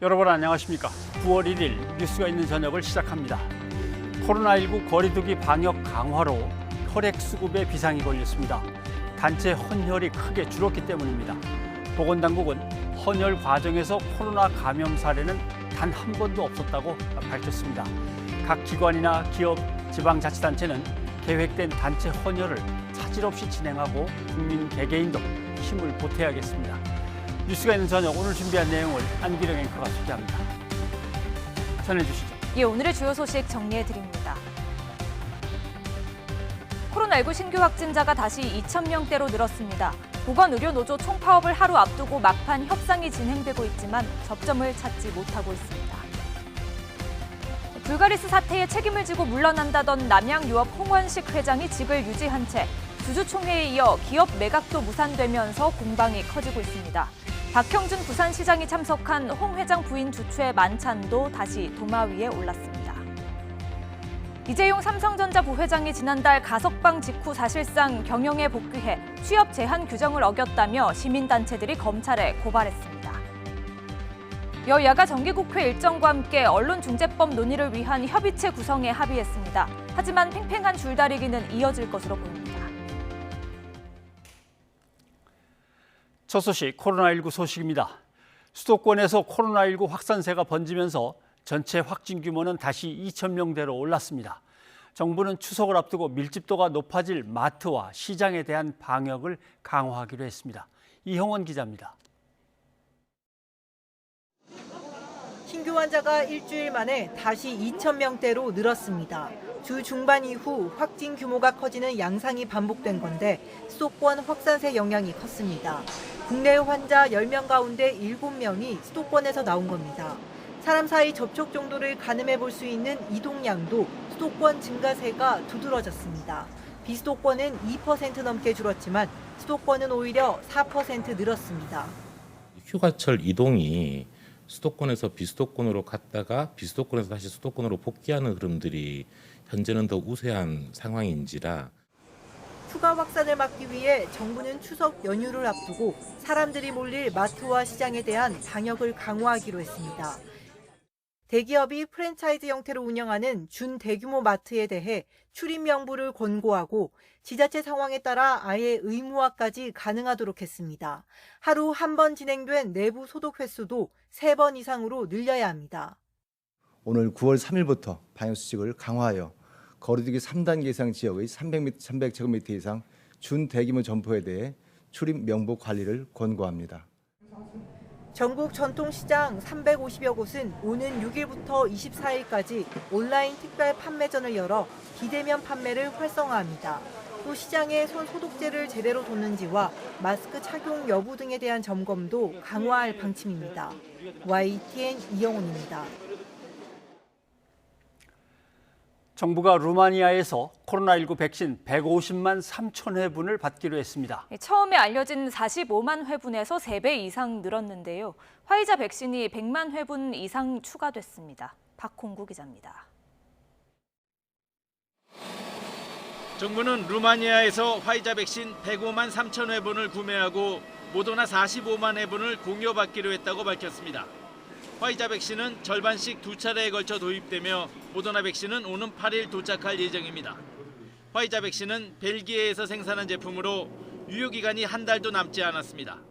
여러분 안녕하십니까? 9월 1일 뉴스가 있는 저녁을 시작합니다. 코로나19 거리두기 방역 강화로 혈액 수급에 비상이 걸렸습니다. 단체 헌혈이 크게 줄었기 때문입니다. 보건당국은 헌혈 과정에서 코로나 감염 사례는 단 한 번도 없었다고 밝혔습니다. 각 기관이나 기업, 지방자치단체는 계획된 단체 헌혈을 차질 없이 진행하고 국민 개개인도 힘을 보태야겠습니다. 뉴스가 있는 저녁 오늘 준비한 내용을 안기령 앵커가 소개합니다. 전해주시죠. 예, 오늘의 주요 소식 정리해드립니다. 코로나19 신규 확진자가 다시 2,000명대로 늘었습니다. 보건의료노조 총파업을 하루 앞두고 막판 협상이 진행되고 있지만 접점을 찾지 못하고 있습니다. 불가리스 사태에 책임을 지고 물러난다던 남양유업 홍원식 회장이 직을 유지한 채 주주총회에 이어 기업 매각도 무산되면서 공방이 커지고 있습니다. 박형준 부산시장이 참석한 홍 회장 부인 주최 만찬도 다시 도마 위에 올랐습니다. 이재용 삼성전자 부회장이 지난달 가석방 직후 사실상 경영에 복귀해 취업 제한 규정을 어겼다며 시민단체들이 검찰에 고발했습니다. 여야가 정기국회 일정과 함께 언론중재법 논의를 위한 협의체 구성에 합의했습니다. 하지만 팽팽한 줄다리기는 이어질 것으로 보입니다. 첫 소식, 코로나19 소식입니다. 수도권에서 코로나19 확산세가 번지면서 전체 확진 규모는 다시 2,000명대로 올랐습니다. 정부는 추석을 앞두고 밀집도가 높아질 마트와 시장에 대한 방역을 강화하기로 했습니다. 이형원 기자입니다. 신규 환자가 일주일 만에 다시 2,000명대로 늘었습니다. 주 중반 이후 확진 규모가 커지는 양상이 반복된 건데 수도권 확산세 영향이 컸습니다. 국내 환자 10명 가운데 7명이 수도권에서 나온 겁니다. 사람 사이 접촉 정도를 가늠해 볼 수 있는 이동량도 수도권 증가세가 두드러졌습니다. 비수도권은 2% 넘게 줄었지만 수도권은 오히려 4% 늘었습니다. 휴가철 이동이 수도권에서 비수도권으로 갔다가 비수도권에서 다시 수도권으로 복귀하는 흐름들이 현재는 더 우세한 상황인지라 추가 확산을 막기 위해 정부는 추석 연휴를 앞두고 사람들이 몰릴 마트와 시장에 대한 방역을 강화하기로 했습니다. 대기업이 프랜차이즈 형태로 운영하는 준대규모 마트에 대해 출입 명부를 권고하고 지자체 상황에 따라 아예 의무화까지 가능하도록 했습니다. 하루 한 번 진행된 내부 소독 횟수도 3번 이상으로 늘려야 합니다. 오늘 9월 3일부터 방역수칙을 강화하여 거리두기 3단계 이상 지역의 300제곱미터 이상 준대규모 점포에 대해 출입 명부 관리를 권고합니다. 전국 전통시장 350여 곳은 오는 6일부터 24일까지 온라인 특별 판매전을 열어 비대면 판매를 활성화합니다. 또 시장에 손 소독제를 제대로 뒀는지와 마스크 착용 여부 등에 대한 점검도 강화할 방침입니다. YTN 이영훈입니다. 정부가 루마니아에서 코로나19 백신 150만 3천 회분을 받기로 했습니다. 처음에 알려진 45만 회분에서 3배 이상 늘었는데요. 화이자 백신이 100만 회분 이상 추가됐습니다. 박홍구 기자입니다. 정부는 루마니아에서 화이자 백신 105만 3천 회분을 구매하고 모더나 45만 회분을 공여받기로 했다고 밝혔습니다. 화이자 백신은 절반씩 2차례에 걸쳐 도입되며 모더나 백신은 오는 8일 도착할 예정입니다. 화이자 백신은 벨기에에서 생산한 제품으로 유효기간이 한 달도 남지 않았습니다.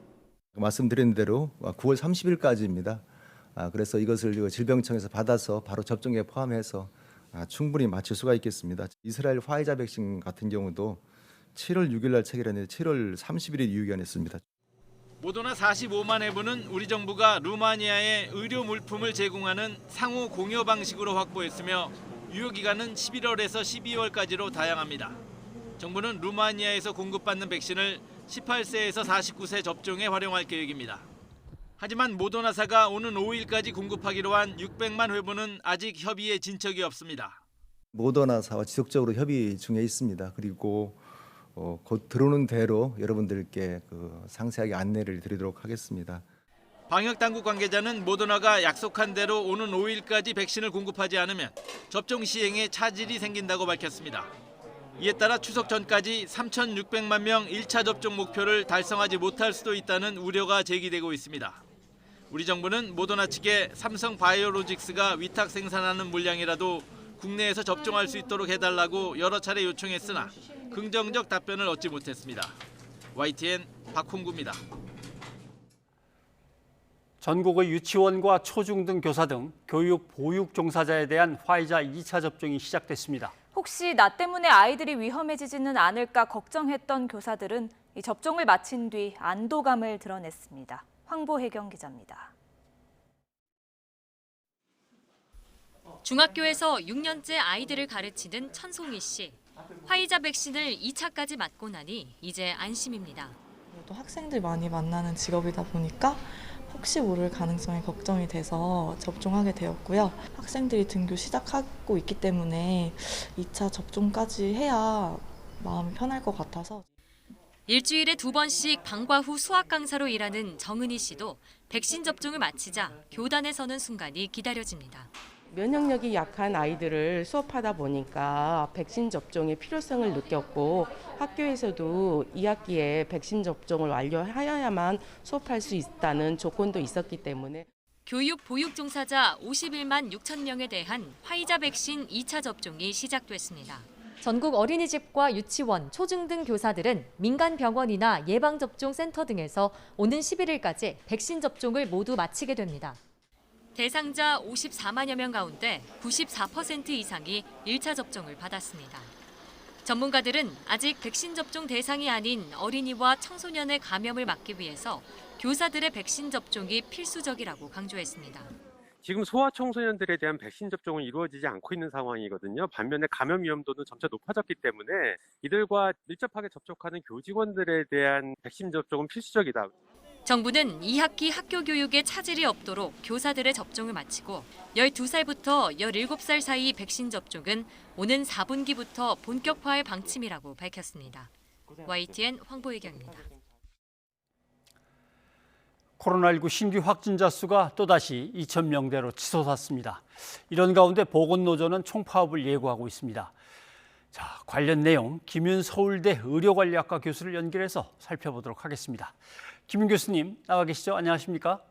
말씀드린 대로 9월 30일까지입니다. 그래서 이것을 질병청에서 받아서 바로 접종에 포함해서 충분히 맞출 수가 있겠습니다. 이스라엘 화이자 백신 같은 경우도 7월 6일 날 체결했는데 7월 30일에 유효기간이었습니다. 모더나 45만 회분은 우리 정부가 루마니아에 의료 물품을 제공하는 상호 공여 방식으로 확보했으며 유효기간은 11월에서 12월까지로 다양합니다. 정부는 루마니아에서 공급받는 백신을 18세에서 49세 접종에 활용할 계획입니다. 하지만 모더나사가 오는 5일까지 공급하기로 한 600만 회분은 아직 협의에 진척이 없습니다. 모더나사와 지속적으로 협의 중에 있습니다. 그리고 곧 들어오는 대로 여러분들께 상세하게 안내를 드리도록 하겠습니다. 방역당국 관계자는 모더나가 약속한 대로 오는 5일까지 백신을 공급하지 않으면 접종 시행에 차질이 생긴다고 밝혔습니다. 이에 따라 추석 전까지 3,600만 명 1차 접종 목표를 달성하지 못할 수도 있다는 우려가 제기되고 있습니다. 우리 정부는 모더나 측에 삼성 바이오로직스가 위탁 생산하는 물량이라도 국내에서 접종할 수 있도록 해달라고 여러 차례 요청했으나 긍정적 답변을 얻지 못했습니다. YTN 박홍구입니다. 전국의 유치원과 초중등 교사 등 교육 보육 종사자에 대한 화이자 2차 접종이 시작됐습니다. 혹시 나 때문에 아이들이 위험해지지는 않을까 걱정했던 교사들은 이 접종을 마친 뒤 안도감을 드러냈습니다. 황보혜경 기자입니다. 중학교에서 6년째 아이들을 가르치는 천송희 씨. 화이자 백신을 2차까지 맞고 나니 이제 안심입니다. 또 학생들 많이 만나는 직업이다 보니까 혹시 모를 가능성이 걱정이 돼서 접종하게 되었고요. 학생들이 등교 시작하고 있기 때문에 2차 접종까지 해야 마음이 편할 것 같아서. 일주일에 2번씩 방과 후 수학 강사로 일하는 정은희 씨도 백신 접종을 마치자 교단에 서는 순간이 기다려집니다. 면역력이 약한 아이들을 수업하다 보니까 백신 접종의 필요성을 느꼈고 학교에서도 2학기에 백신 접종을 완료하여야만 수업할 수 있다는 조건도 있었기 때문에 교육 보육 종사자 51만 6천 명에 대한 화이자 백신 2차 접종이 시작됐습니다. 전국 어린이집과 유치원, 초중등 교사들은 민간 병원이나 예방접종센터 등에서 오는 11일까지 백신 접종을 모두 마치게 됩니다. 대상자 54만여 명 가운데 94% 이상이 1차 접종을 받았습니다. 전문가들은 아직 백신 접종 대상이 아닌 어린이와 청소년의 감염을 막기 위해서 교사들의 백신 접종이 필수적이라고 강조했습니다. 지금 소아청소년들에 대한 백신 접종은 이루어지지 않고 있는 상황이거든요. 반면에 감염 위험도는 점차 높아졌기 때문에 이들과 밀접하게 접촉하는 교직원들에 대한 백신 접종은 필수적이다. 정부는 2학기 학교 교육에 차질이 없도록 교사들의 접종을 마치고 12살부터 17살 사이 백신 접종은 오는 4분기부터 본격화할 방침이라고 밝혔습니다. YTN 황보혜경입니다. 코로나19 신규 확진자 수가 또다시 2,000명대로 치솟았습니다. 이런 가운데 보건노조는 총파업을 예고하고 있습니다. 자, 관련 내용 김윤 서울대 의료관리학과 교수를 연결해서 살펴보도록 하겠습니다. 김윤 교수님 나와 계시죠? 안녕하십니까?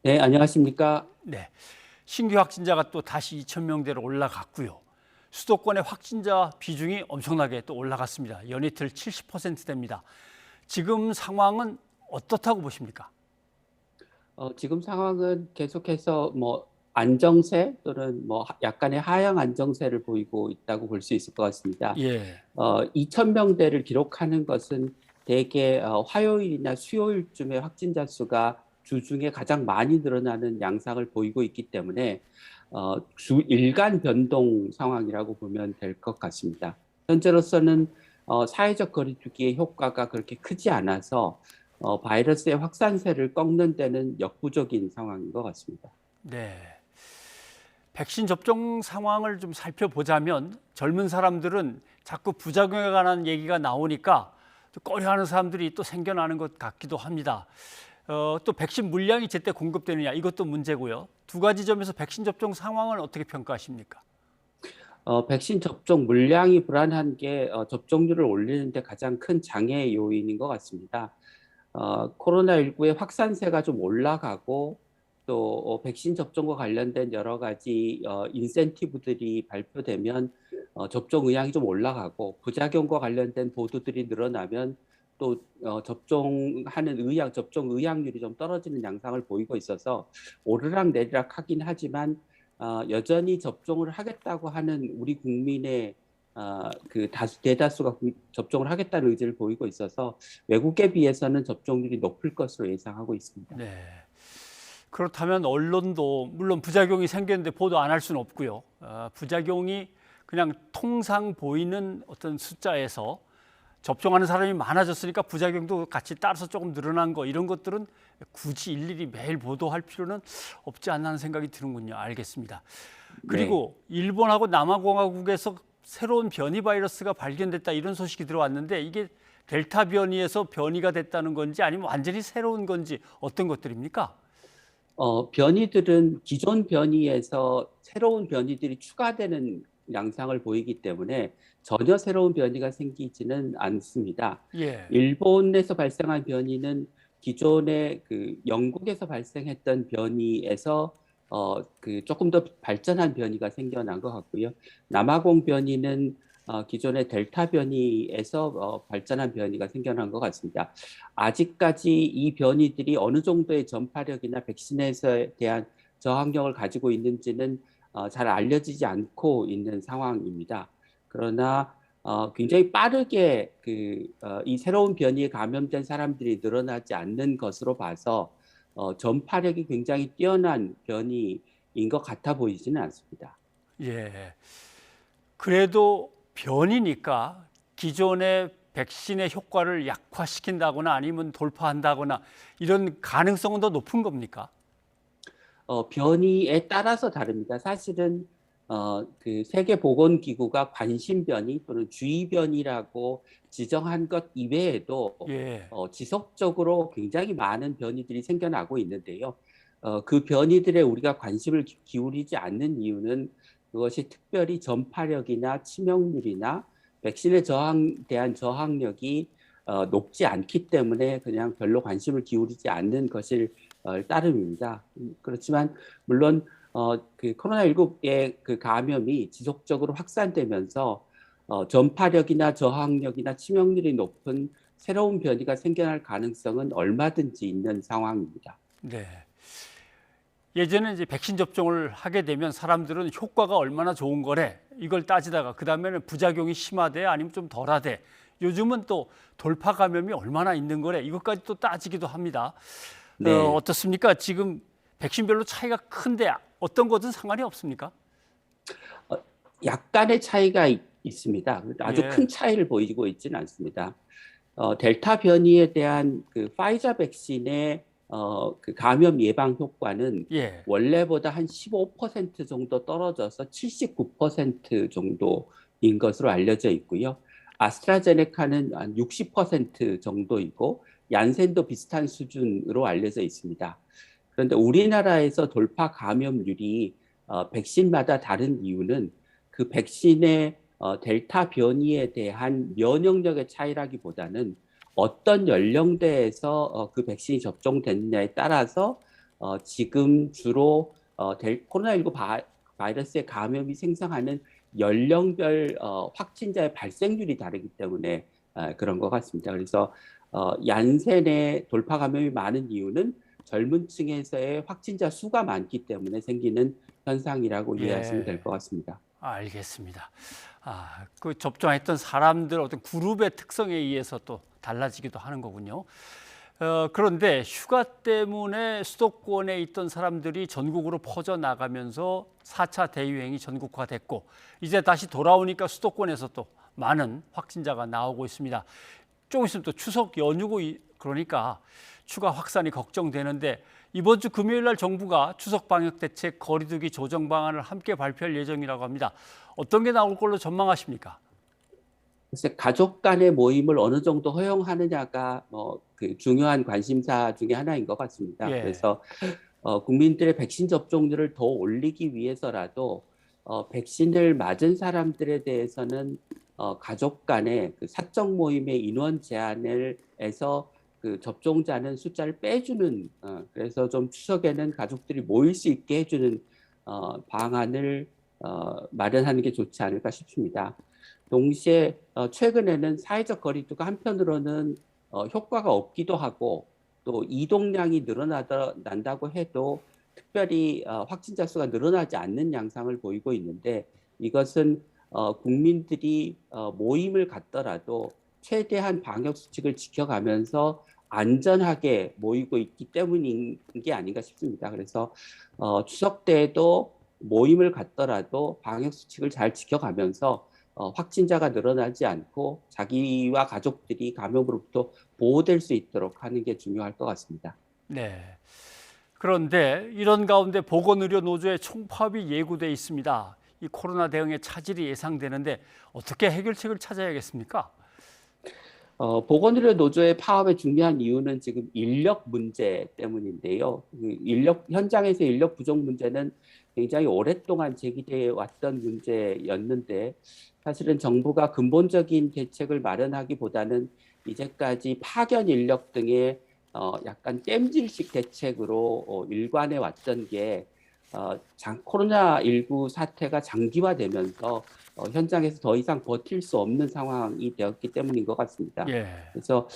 네, 안녕하십니까? 네, 신규 확진자가 또 다시 2,000명대로 올라갔고요. 수도권의 확진자 비중이 엄청나게 또 올라갔습니다. 연이틀 70%대입니다. 지금 상황은 어떻다고 보십니까? 지금 상황은 계속해서 안정세 또는 약간의 하향 안정세를 보이고 있다고 볼 수 있을 것 같습니다. 예. 2,000명대를 기록하는 것은 대개 화요일이나 수요일쯤에 확진자 수가 주중에 가장 많이 늘어나는 양상을 보이고 있기 때문에 주 일간 변동 상황이라고 보면 될 것 같습니다. 현재로서는 사회적 거리두기의 효과가 그렇게 크지 않아서 바이러스의 확산세를 꺾는 데는 역부족인 상황인 것 같습니다. 네. 백신 접종 상황을 좀 살펴보자면 젊은 사람들은 자꾸 부작용에 관한 얘기가 나오니까 꺼려하는 사람들이 또 생겨나는 것 같기도 합니다. 또 백신 물량이 제때 공급되느냐 이것도 문제고요. 두 가지 점에서 백신 접종 상황을 어떻게 평가하십니까? 백신 접종 물량이 불안한 게 접종률을 올리는 데 가장 큰 장애 요인인 것 같습니다. 코로나19의 확산세가 좀 올라가고 또 백신 접종과 관련된 여러 가지 인센티브들이 발표되면 접종 의향이 좀 올라가고 부작용과 관련된 보도들이 늘어나면 또 접종하는 의향, 접종 의향률이 좀 떨어지는 양상을 보이고 있어서 오르락내리락 하긴 하지만 여전히 접종을 하겠다고 하는 우리 국민의 대다수가 접종을 하겠다는 의지를 보이고 있어서 외국에 비해서는 접종률이 높을 것으로 예상하고 있습니다. 네. 그렇다면 언론도 물론 부작용이 생겼는데 보도 안 할 수는 없고요. 부작용이 그냥 통상 보이는 어떤 숫자에서 접종하는 사람이 많아졌으니까 부작용도 같이 따라서 조금 늘어난 거 이런 것들은 굳이 일일이 매일 보도할 필요는 없지 않나 하는 생각이 드는군요. 알겠습니다. 그리고 네. 일본하고 남아공화국에서 새로운 변이 바이러스가 발견됐다 이런 소식이 들어왔는데 이게 델타 변이에서 변이가 됐다는 건지 아니면 완전히 새로운 건지 어떤 것들입니까? 변이들은 기존 변이에서 새로운 변이들이 추가되는 양상을 보이기 때문에 전혀 새로운 변이가 생기지는 않습니다. 예. 일본에서 발생한 변이는 기존의 그 영국에서 발생했던 변이에서 그 조금 더 발전한 변이가 생겨난 것 같고요. 남아공 변이는 기존의 델타 변이에서 발전한 변이가 생겨난 것 같습니다. 아직까지 이 변이들이 어느 정도의 전파력이나 백신에 대한 저항력을 가지고 있는지는 잘 알려지지 않고 있는 상황입니다. 그러나 굉장히 빠르게 이 새로운 변이에 감염된 사람들이 늘어나지 않는 것으로 봐서 전파력이 굉장히 뛰어난 변이인 것 같아 보이지는 않습니다. 예. 그래도 변이니까 기존의 백신의 효과를 약화시킨다거나 아니면 돌파한다거나 이런 가능성은 더 높은 겁니까? 변이에 따라서 다릅니다. 사실은 그 세계보건기구가 관심 변이 또는 주의 변이라고 지정한 것 이외에도 예. 지속적으로 굉장히 많은 변이들이 생겨나고 있는데요. 그 변이들에 우리가 관심을 기울이지 않는 이유는 그것이 특별히 전파력이나 치명률이나 백신에 대한 저항력이 높지 않기 때문에 그냥 별로 관심을 기울이지 않는 것일 따름입니다. 그렇지만 물론 그 코로나19의 그 감염이 지속적으로 확산되면서 전파력이나 저항력이나 치명률이 높은 새로운 변이가 생겨날 가능성은 얼마든지 있는 상황입니다. 네. 예전에 이제 백신 접종을 하게 되면 사람들은 효과가 얼마나 좋은 거래 이걸 따지다가 그 다음에는 부작용이 심하대 아니면 좀 덜하대. 요즘은 또 돌파 감염이 얼마나 있는 거래 이것까지 또 따지기도 합니다. 네. 어떻습니까? 지금 백신별로 차이가 큰데 어떤 것은 상관이 없습니까? 약간의 차이가 있습니다. 아주 예. 큰 차이를 보이고 있지는 않습니다. 델타 변이에 대한 그 파이자 백신의 그 감염 예방 효과는 예. 원래보다 한 15% 정도 떨어져서 79% 정도인 것으로 알려져 있고요. 아스트라제네카는 한 60% 정도이고 얀센도 비슷한 수준으로 알려져 있습니다. 그런데 우리나라에서 돌파 감염률이 백신마다 다른 이유는 그 백신의 델타 변이에 대한 면역력의 차이라기보다는 어떤 연령대에서 그 백신이 접종됐느냐에 따라서 지금 주로 코로나19 바이러스의 감염이 생성하는 연령별 확진자의 발생률이 다르기 때문에 그런 것 같습니다. 그래서 얀센의 돌파 감염이 많은 이유는 젊은 층에서의 확진자 수가 많기 때문에 생기는 현상이라고 이해하시면 될 것 같습니다. 알겠습니다. 그 접종했던 사람들 어떤 그룹의 특성에 의해서 또 달라지기도 하는 거군요. 그런데 휴가 때문에 수도권에 있던 사람들이 전국으로 퍼져나가면서 4차 대유행이 전국화됐고 이제 다시 돌아오니까 수도권에서 또 많은 확진자가 나오고 있습니다. 조금 있으면 또 추석 연휴고 그러니까 추가 확산이 걱정되는데 이번 주 금요일 날 정부가 추석 방역 대책 거리두기 조정 방안을 함께 발표할 예정이라고 합니다. 어떤 게 나올 걸로 전망하십니까? 글쎄, 가족 간의 모임을 어느 정도 허용하느냐가 그 중요한 관심사 중에 하나인 것 같습니다. 예. 그래서 국민들의 백신 접종률을 더 올리기 위해서라도 백신을 맞은 사람들에 대해서는 가족 간의 그 사적 모임의 인원 제한을 해서 그 접종자는 숫자를 빼주는 그래서 좀 추석에는 가족들이 모일 수 있게 해주는 방안을 마련하는 게 좋지 않을까 싶습니다. 동시에 최근에는 사회적 거리두기가 한편으로는 효과가 없기도 하고 또 이동량이 늘어난다고 해도 특별히 확진자 수가 늘어나지 않는 양상을 보이고 있는데 이것은 국민들이 모임을 갖더라도 최대한 방역 수칙을 지켜가면서 안전하게 모이고 있기 때문인 게 아닌가 싶습니다. 그래서 추석 때에도 모임을 갖더라도 방역 수칙을 잘 지켜가면서 확진자가 늘어나지 않고 자기와 가족들이 감염으로부터 보호될 수 있도록 하는 게 중요할 것 같습니다. 네. 그런데 이런 가운데 보건의료노조의 총파업이 예고돼 있습니다. 이 코로나 대응에 차질이 예상되는데 어떻게 해결책을 찾아야겠습니까? 보건의료 노조의 파업의 중요한 이유는 지금 인력 문제 때문인데요. 현장에서 인력 부족 문제는 굉장히 오랫동안 제기돼 왔던 문제였는데 사실은 정부가 근본적인 대책을 마련하기보다는 이제까지 파견 인력 등의 약간 땜질식 대책으로 일관해 왔던 게 코로나19 사태가 장기화되면서 현장에서 더 이상 버틸 수 없는 상황이 되었기 때문인 것 같습니다. 예. 그래서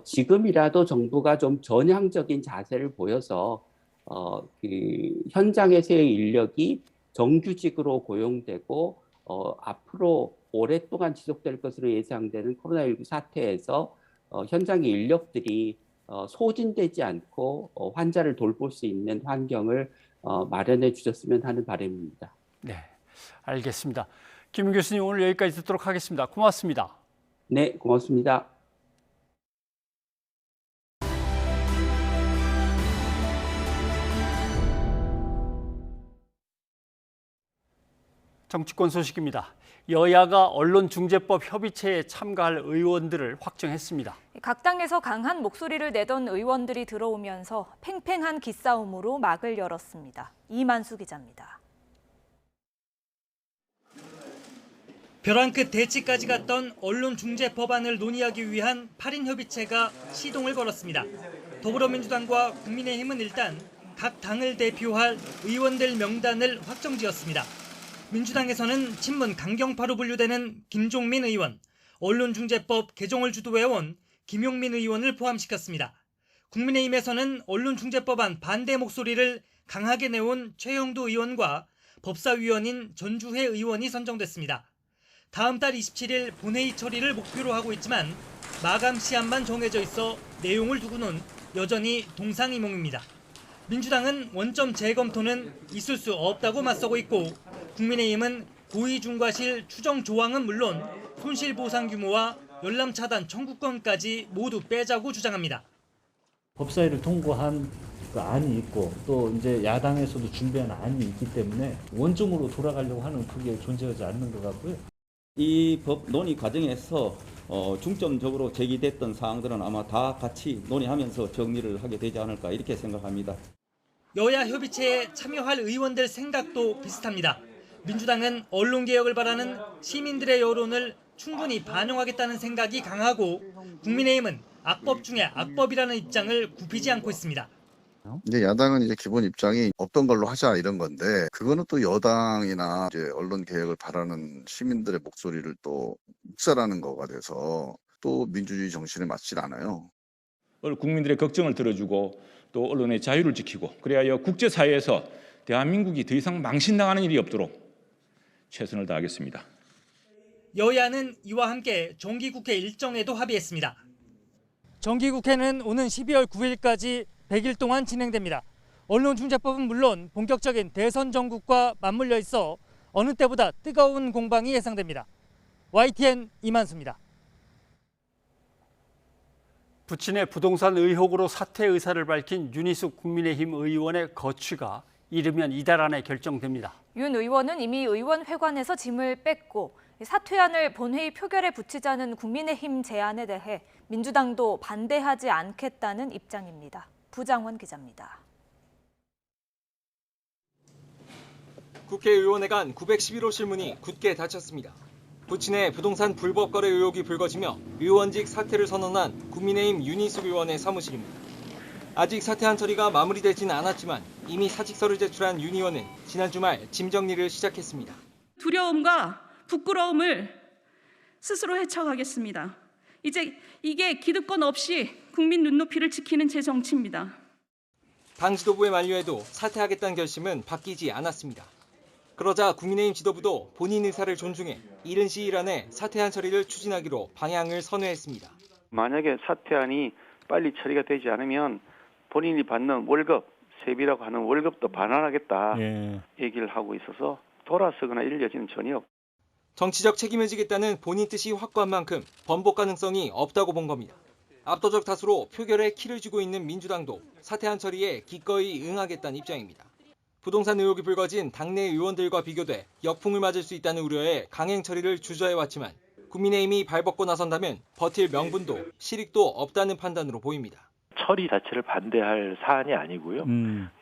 지금이라도 정부가 좀 전향적인 자세를 보여서 그 현장에서의 인력이 정규직으로 고용되고 앞으로 오랫동안 지속될 것으로 예상되는 코로나19 사태에서 현장의 인력들이 소진되지 않고 환자를 돌볼 수 있는 환경을 마련해 주셨으면 하는 바람입니다. 네, 알겠습니다. 김 교수님 오늘 여기까지 듣도록 하겠습니다. 고맙습니다. 네, 고맙습니다. 정치권 소식입니다. 여야가 언론중재법 협의체에 참가할 의원들을 확정했습니다. 각 당에서 강한 목소리를 내던 의원들이 들어오면서 팽팽한 기싸움으로 막을 열었습니다. 이만수 기자입니다. 벼랑 끝 대치까지 갔던 언론중재법안을 논의하기 위한 8인 협의체가 시동을 걸었습니다. 더불어민주당과 국민의힘은 일단 각 당을 대표할 의원들 명단을 확정지었습니다. 민주당에서는 친문 강경파로 분류되는 김종민 의원, 언론중재법 개정을 주도해온 김용민 의원을 포함시켰습니다. 국민의힘에서는 언론중재법안 반대 목소리를 강하게 내온 최영두 의원과 법사위원인 전주혜 의원이 선정됐습니다. 다음 달 27일 본회의 처리를 목표로 하고 있지만 마감 시한만 정해져 있어 내용을 두고는 여전히 동상이몽입니다. 민주당은 원점 재검토는 있을 수 없다고 맞서고 있고 국민의힘은 고의중과실 추정 조항은 물론 손실보상 규모와 열람 차단 청구권까지 모두 빼자고 주장합니다. 법사위를 통과한 그 안이 있고 또 이제 야당에서도 준비한 안이 있기 때문에 원점으로 돌아가려고 하는 그게 존재하지 않는 것 같고요. 이 법 논의 과정에서 중점적으로 제기됐던 사항들은 아마 다 같이 논의하면서 정리를 하게 되지 않을까 이렇게 생각합니다. 여야 협의체에 참여할 의원들 생각도 비슷합니다. 민주당은 언론개혁을 바라는 시민들의 여론을 충분히 반영하겠다는 생각이 강하고 국민의힘은 악법 중에 악법이라는 입장을 굽히지 않고 있습니다. 이제 야당은 이제 기본 입장이 없던 걸로 하자 이런 건데 그거는 또 여당이나 이제 언론 개혁을 바라는 시민들의 목소리를 또 묵살하는 거가 돼서 또 민주주의 정신에 맞질 않아요. 국민들의 걱정을 들어주고 또 언론의 자유를 지키고 그래야 국제사회에서 대한민국이 더 이상 망신당하는 일이 없도록 최선을 다하겠습니다. 여야는 이와 함께 정기국회 일정에도 합의했습니다. 정기국회는 오는 12월 9일까지 100일 동안 진행됩니다. 언론중재법은 물론 본격적인 대선 정국과 맞물려 있어 어느 때보다 뜨거운 공방이 예상됩니다. YTN 이만수입니다. 부친의 부동산 의혹으로 사퇴 의사를 밝힌 윤희숙 국민의힘 의원의 거취가 이르면 이달 안에 결정됩니다. 윤 의원은 이미 의원회관에서 짐을 뺐고 사퇴안을 본회의 표결에 붙이자는 국민의힘 제안에 대해 민주당도 반대하지 않겠다는 입장입니다. 부장원 기자입니다. 국회의원회관 911호 실문이 굳게 닫혔습니다. 부친의 부동산 불법 거래 의혹이 불거지며 의원직 사퇴를 선언한 국민의힘 윤희숙 의원의 사무실입니다. 아직 사퇴안 처리가 마무리되지는 않았지만 이미 사직서를 제출한 윤 의원은 지난 주말 짐 정리를 시작했습니다. 두려움과 부끄러움을 스스로 헤쳐가겠습니다. 이제 이게 기득권 없이 국민 눈높이를 지키는 제 정치입니다. 당 지도부에 만류해도 사퇴하겠다는 결심은 바뀌지 않았습니다. 그러자 국민의힘 지도부도 본인 의사를 존중해 이른 시일 안에 사퇴안 처리를 추진하기로 방향을 선회했습니다. 만약에 사퇴안이 빨리 처리가 되지 않으면 본인이 받는 월급, 세비라고 하는 월급도 반환하겠다 얘기를 하고 있어서 돌아서거나 이럴 여지는 전혀 없고. 정치적 책임을 지겠다는 본인 뜻이 확고한 만큼 번복 가능성이 없다고 본 겁니다. 압도적 다수로 표결에 키를 쥐고 있는 민주당도 사퇴안 처리에 기꺼이 응하겠다는 입장입니다. 부동산 의혹이 불거진 당내 의원들과 비교돼 역풍을 맞을 수 있다는 우려에 강행 처리를 주저해왔지만 국민의힘이 발벗고 나선다면 버틸 명분도 실익도 없다는 판단으로 보입니다. 처리 자체를 반대할 사안이 아니고요.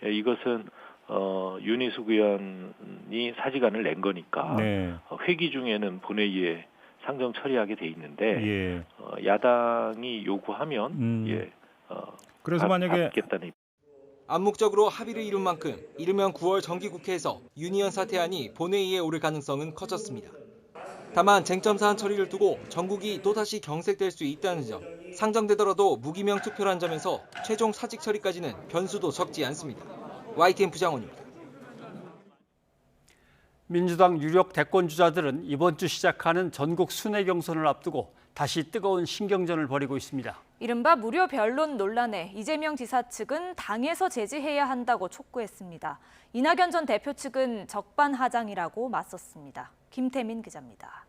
이것은 윤희숙 의원이 사직안을 낸 거니까 회기 중에는 본회의에 상정 처리하게 돼 있는데 야당이 요구하면 그래서 만약에 받겠다는 암묵적으로 합의를 이룬 만큼 이르면 9월 정기국회에서 유니언 사퇴안이 본회의에 오를 가능성은 커졌습니다. 다만 쟁점 사안 처리를 두고 전국이 또다시 경색될 수 있다는 점, 상정되더라도 무기명 투표란 점에서 최종 사직 처리까지는 변수도 적지 않습니다. YTN 부장원입니다. 민주당 유력 대권주자들은 이번 주 시작하는 전국 순회 경선을 앞두고 다시 뜨거운 신경전을 벌이고 있습니다. 이른바 무료 변론 논란에 이재명 지사 측은 당에서 제지해야 한다고 촉구했습니다. 이낙연 전 대표 측은 적반하장이라고 맞섰습니다. 김태민 기자입니다.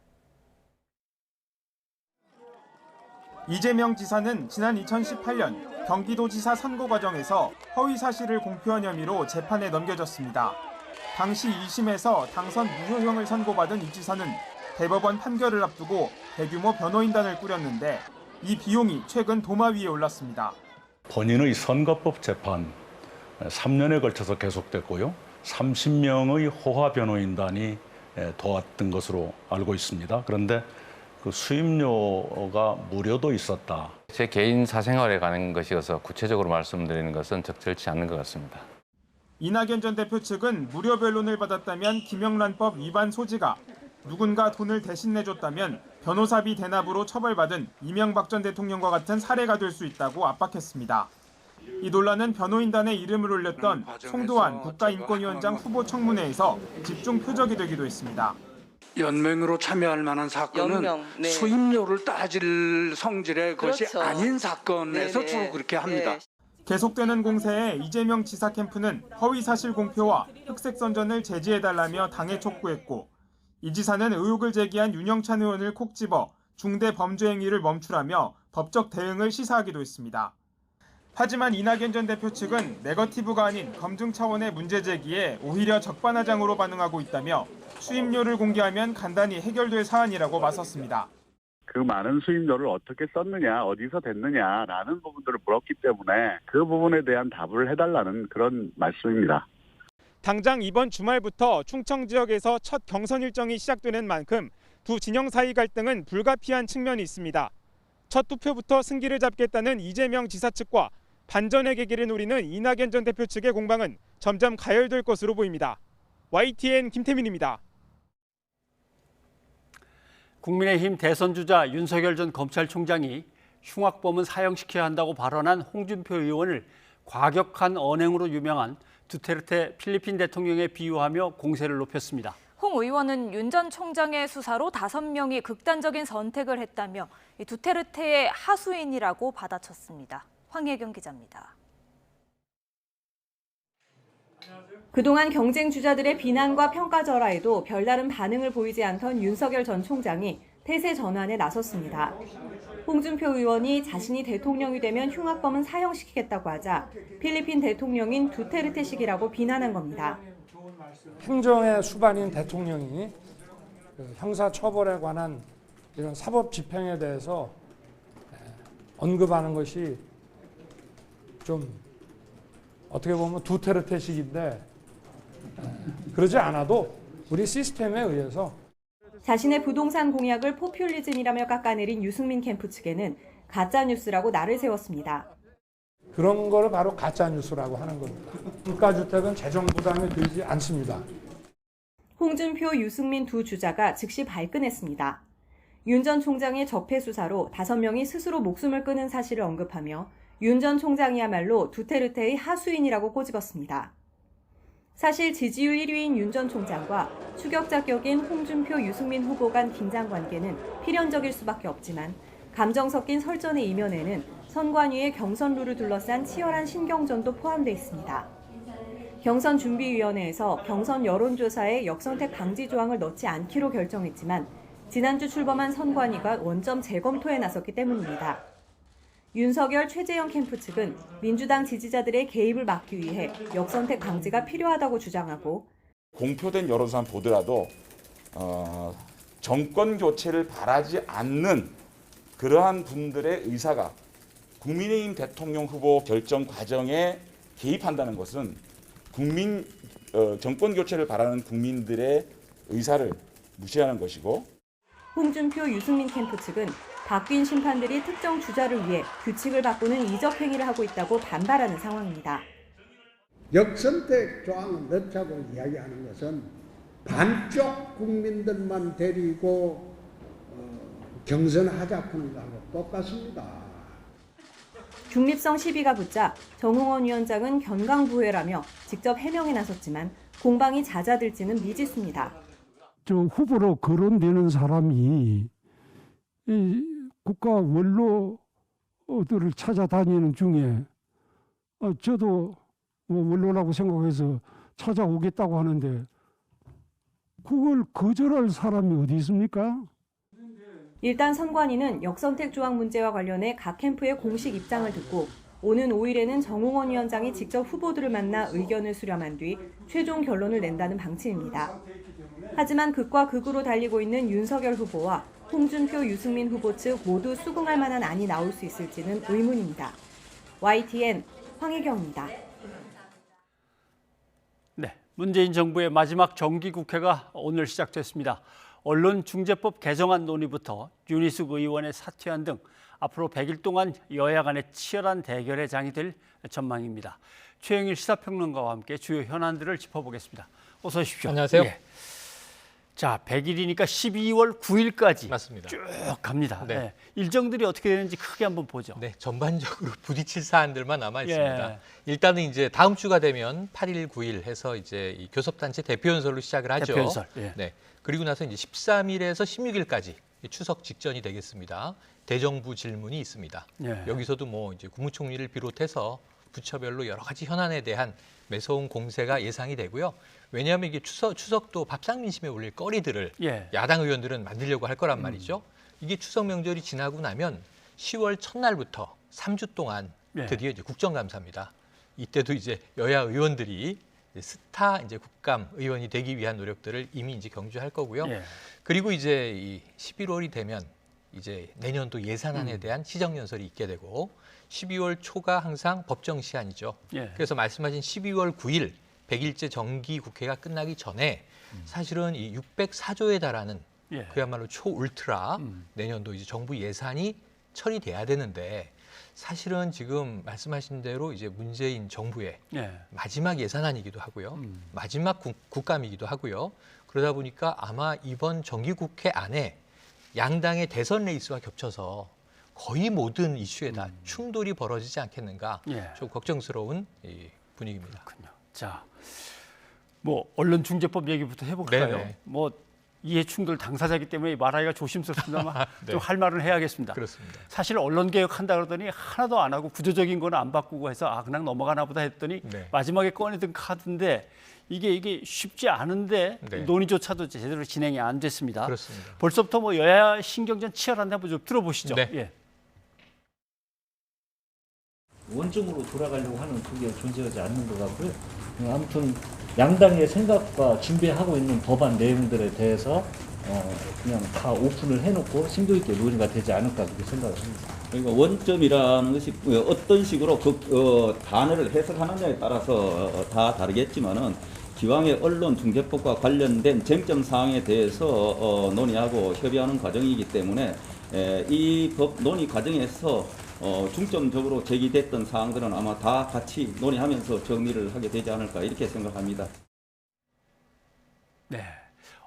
이재명 지사는 지난 2018년 경기도지사 선거 과정에서 허위 사실을 공표한 혐의로 재판에 넘겨졌습니다. 당시 2심에서 당선 무효형을 선고받은 이 지사는 대법원 판결을 앞두고 대규모 변호인단을 꾸렸는데 이 비용이 최근 도마 위에 올랐습니다. 본인의 선거법 재판 3년에 걸쳐서 계속됐고요. 30명의 호화 변호인단이 도왔던 것으로 알고 있습니다. 그런데 그 수임료가 무료도 있었다. 제 개인 사생활에 관한 것이어서 구체적으로 말씀드리는 것은 적절치 않는 것 같습니다. 이낙연 전 대표 측은 무료 변론을 받았다면 김영란법 위반 소지가, 누군가 돈을 대신 내줬다면 변호사비 대납으로 처벌받은 이명박 전 대통령과 같은 사례가 될 수 있다고 압박했습니다. 이 논란은 변호인단의 이름을 올렸던 송도환 국가인권위원장 후보 청문회에서 집중 표적이 되기도 했습니다. 연명으로 참여할 만한 사건은 네. 수임료를 따질 성질의 것이 그렇죠. 아닌 사건에서 네네. 주로 그렇게 합니다. 네. 계속되는 공세에 이재명 지사 캠프는 허위 사실 공표와 흑색 선전을 제지해달라며 당에 촉구했고, 이 지사는 의혹을 제기한 윤영찬 의원을 콕 집어 중대 범죄 행위를 멈추라며 법적 대응을 시사하기도 했습니다. 하지만 이낙연 전 대표 측은 네거티브가 아닌 검증 차원의 문제 제기에 오히려 적반하장으로 반응하고 있다며 수임료를 공개하면 간단히 해결될 사안이라고 맞섰습니다. 그 많은 수임료를 어떻게 썼느냐, 어디서 됐느냐라는 부분들을 물었기 때문에 그 부분에 대한 답을 해달라는 그런 말씀입니다. 당장 이번 주말부터 충청 지역에서 첫 경선 일정이 시작되는 만큼 두 진영 사이 갈등은 불가피한 측면이 있습니다. 첫 투표부터 승기를 잡겠다는 이재명 지사 측과 반전의 계기를 노리는 이낙연 전 대표 측의 공방은 점점 가열될 것으로 보입니다. YTN 김태민입니다. 국민의힘 대선주자 윤석열 전 검찰총장이 흉악범은 사형시켜야 한다고 발언한 홍준표 의원을 과격한 언행으로 유명한 두테르테 필리핀 대통령에 비유하며 공세를 높였습니다. 홍 의원은 윤 전 총장의 수사로 5명이 극단적인 선택을 했다며 두테르테의 하수인이라고 받아쳤습니다. 황혜경 기자입니다. 그동안 경쟁 주자들의 비난과 평가절하에도 별다른 반응을 보이지 않던 윤석열 전 총장이 태세 전환에 나섰습니다. 홍준표 의원이 자신이 대통령이 되면 흉악범은 사형시키겠다고 하자 필리핀 대통령인 두테르테식이라고 비난한 겁니다. 행정의 수반인 대통령이 형사처벌에 관한 이런 사법 집행에 대해서 언급하는 것이 좀 어떻게 보면 두테르테식인데, 그러지 않아도 우리 시스템에 의해서 자신의 부동산 공약을 포퓰리즘이라며 깎아내린 유승민 캠프 측에는 가짜뉴스라고 날을 세웠습니다. 그런 거를 바로 가짜뉴스라고 하는 겁니다. 국가주택은 재정 부담이 들지 않습니다. 홍준표, 유승민 두 주자가 즉시 발끈했습니다. 윤 전 총장의 적폐 수사로 5명이 스스로 목숨을 끊은 사실을 언급하며 윤 전 총장이야말로 두테르테의 하수인이라고 꼬집었습니다. 사실 지지율 1위인 윤 전 총장과 추격자 격인 홍준표, 유승민 후보 간 긴장 관계는 필연적일 수밖에 없지만 감정 섞인 설전의 이면에는 선관위의 경선 룰을 둘러싼 치열한 신경전도 포함되어 있습니다. 경선준비위원회에서 경선 여론조사에 역선택 방지 조항을 넣지 않기로 결정했지만 지난주 출범한 선관위가 원점 재검토에 나섰기 때문입니다. 윤석열, 최재형 캠프 측은 민주당 지지자들의 개입을 막기 위해 역선택 방지가 필요하다고 주장하고, 공표된 여론조사 보더라도 정권 교체를 바라지 않는 그러한 분들의 의사가 국민의힘 대통령 후보 결정 과정에 개입한다는 것은 정권 교체를 바라는 국민들의 의사를 무시하는 것이고, 홍준표, 유승민 캠프 측은 바뀐 심판들이 특정 주자를 위해 규칙을 바꾸는 이적 행위를 하고 있다고 반발하는 상황입니다. 역선택 조항을 넣자고 이야기하는 것은 반쪽 국민들만 데리고 경선하자는 거하고 똑같습니다. 중립성 시비가 붙자 정홍원 위원장은 견강부회라며 직접 해명에 나섰지만 공방이 잦아들지는 미지수입니다. 저 후보로 거론되는 사람이 이 국가 원로들을 찾아다니는 중에 저도 원로라고 생각해서 찾아오겠다고 하는데 그걸 거절할 사람이 어디 있습니까? 일단 선관위는 역선택 조항 문제와 관련해 각 캠프의 공식 입장을 듣고 오는 5일에는 정홍원 위원장이 직접 후보들을 만나 의견을 수렴한 뒤 최종 결론을 낸다는 방침입니다. 하지만 극과 극으로 달리고 있는 윤석열 후보와 홍준표, 유승민 후보 측 모두 수긍할 만한 안이 나올 수 있을지는 의문입니다. YTN 황혜경입니다. 네, 문재인 정부의 마지막 정기국회가 오늘 시작됐습니다. 언론중재법 개정안 논의부터 윤희숙 의원의 사퇴안 등 앞으로 100일 동안 여야 간의 치열한 대결의 장이 될 전망입니다. 최영일 시사평론가와 함께 주요 현안들을 짚어보겠습니다. 어서 오십시오. 안녕하세요. 예. 자, 100일이니까 12월 9일까지 맞습니다. 쭉 갑니다. 네. 네. 일정들이 어떻게 되는지 크게 한번 보죠. 네, 전반적으로 부딪힐 사안들만 남아 있습니다. 예. 일단은 이제 다음 주가 되면 8일, 9일 해서 이제 이 교섭단체 대표연설로 시작을 하죠. 대표연설. 예. 네. 그리고 나서 이제 13일에서 16일까지 추석 직전이 되겠습니다. 대정부 질문이 있습니다. 예. 여기서도 뭐 이제 국무총리를 비롯해서 부처별로 여러 가지 현안에 대한 매서운 공세가 예상이 되고요. 왜냐하면 이게 추석도 밥상민심에 올릴 거리들을 예. 야당 의원들은 만들려고 할 거란 말이죠. 이게 추석 명절이 지나고 나면 10월 첫날부터 3주 동안 예. 드디어 이제 국정감사입니다. 이때도 이제 여야 의원들이 스타 이제 국감 의원이 되기 위한 노력들을 이미 이제 경주할 거고요. 예. 그리고 이제 이 11월이 되면 이제 내년도 예산안에 대한 시정연설이 있게 되고 12월 초가 항상 법정 시한이죠. 예. 그래서 말씀하신 12월 9일 100일째 정기 국회가 끝나기 전에 사실은 이 604조에 달하는 예. 그야말로 초울트라 내년도 이제 정부 예산이 처리돼야 되는데 사실은 지금 말씀하신 대로 이제 문재인 정부의 예. 마지막 예산안이기도 하고요. 마지막 국감이기도 하고요. 그러다 보니까 아마 이번 정기국회 안에 양당의 대선 레이스와 겹쳐서 거의 모든 이슈에 다 충돌이 벌어지지 않겠는가 예. 좀 걱정스러운 이 분위기입니다. 그렇군요. 자, 뭐 언론중재법 얘기부터 해볼까요? 네네. 뭐 이해충돌 당사자이기 때문에 말하기가 조심스럽습니다만 네. 좀 할 말은 해야겠습니다. 그렇습니다. 사실 언론개혁한다 그러더니 하나도 안 하고 구조적인 거는 안 바꾸고 해서 그냥 넘어가나 보다 했더니 네. 마지막에 꺼내든 카드인데 이게 쉽지 않은데 네. 논의조차도 제대로 진행이 안 됐습니다. 그렇습니다. 벌써부터 뭐 여야 신경전 치열한데 한번 좀 들어보시죠. 네. 예. 원점으로 돌아가려고 하는 그게 존재하지 않는 것 같고요. 아무튼 양당의 생각과 준비하고 있는 법안 내용들에 대해서 그냥 다 오픈을 해놓고 심도 있게 논의가 되지 않을까 그렇게 생각을 합니다. 그러니까 원점이라는 것이 어떤 식으로 단어를 해석하느냐에 따라서 다 다르겠지만은 기왕의 언론중재법과 관련된 쟁점 사항에 대해서 논의하고 협의하는 과정이기 때문에 이 법 논의 과정에서 중점적으로 제기됐던 사항들은 아마 다 같이 논의하면서 정리를 하게 되지 않을까 이렇게 생각합니다. 네.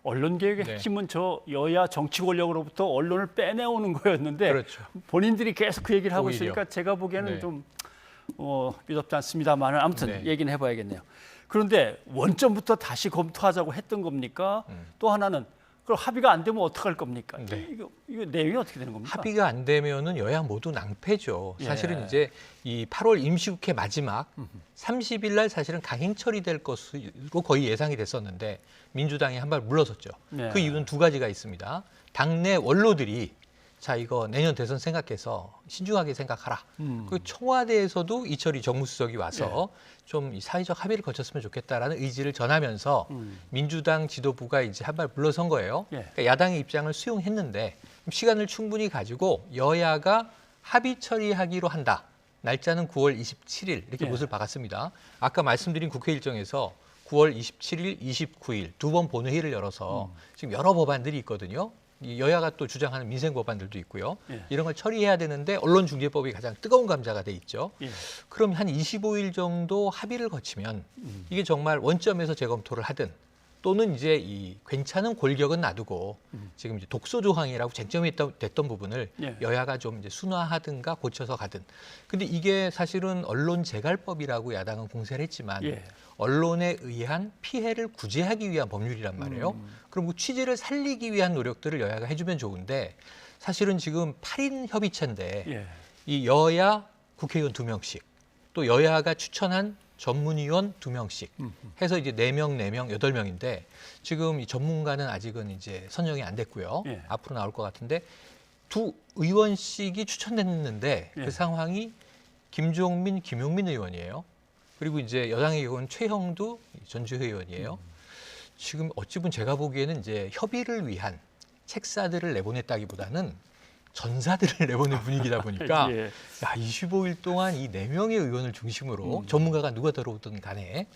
언론개혁의 네. 핵심은 저 여야 정치 권력으로부터 언론을 빼내오는 거였는데 그렇죠. 본인들이 계속 그 얘기를 하고 오히려. 있으니까 제가 보기에는 네. 좀 믿었지 않습니다만 아무튼 네. 얘기는 해봐야겠네요. 그런데 원점부터 다시 검토하자고 했던 겁니까? 또 하나는 그럼 합의가 안 되면 어떡할 겁니까? 네. 이거 내용이 어떻게 되는 겁니까? 합의가 안 되면은 여야 모두 낭패죠. 예. 사실은 이제 이 8월 임시국회 마지막 30일 날 사실은 강행 처리될 것으로 거의 예상이 됐었는데 민주당이 한 발 물러섰죠. 네. 그 이유는 두 가지가 있습니다. 당내 원로들이 자 이거 내년 대선 생각해서 신중하게 생각하라. 그 청와대에서도 이철희 정무수석이 와서 좀 이 사회적 합의를 거쳤으면 좋겠다라는 의지를 전하면서 민주당 지도부가 이제 한 발 물러선 거예요. 그러니까 야당의 입장을 수용했는데 시간을 충분히 가지고 여야가 합의 처리하기로 한다. 날짜는 9월 27일 이렇게 못을 박았습니다. 아까 말씀드린 국회 일정에서 9월 27일, 29일 두 번 본회의를 열어서 지금 여러 법안들이 있거든요. 이 여야가 또 주장하는 민생 법안들도 있고요. 예. 이런 걸 처리해야 되는데 언론중재법이 가장 뜨거운 감자가 돼 있죠. 예. 그럼 한 25일 정도 합의를 거치면 이게 정말 원점에서 재검토를 하든 또는 이제 이 괜찮은 골격은 놔두고 지금 이제 독소 조항이라고 쟁점이 됐던 부분을 예. 여야가 좀 이제 순화하든가 고쳐서 가든. 근데 이게 사실은 언론 재갈법이라고 야당은 공세를 했지만 예. 언론에 의한 피해를 구제하기 위한 법률이란 말이에요. 그럼 그 취지를 살리기 위한 노력들을 여야가 해주면 좋은데 사실은 지금 8인 협의체인데 예. 이 여야 국회의원 2명씩 또 여야가 추천한 전문위원 2명씩 해서 이제 4명, 8명인데 지금 이 전문가는 아직은 이제 선정이 안 됐고요. 예. 앞으로 나올 것 같은데 2 의원씩이 추천됐는데 예. 그 상황이 김종민, 김용민 의원이에요. 그리고 이제 여당의 경우는 최형두 전주회 의원이에요. 지금 어찌 보면 제가 보기에는 이제 협의를 위한 책사들을 내보냈다기보다는 전사들을 내보낸 분위기다 보니까 예. 야, 25일 동안 이 4명의 의원을 중심으로 전문가가 누가 들어오든 간에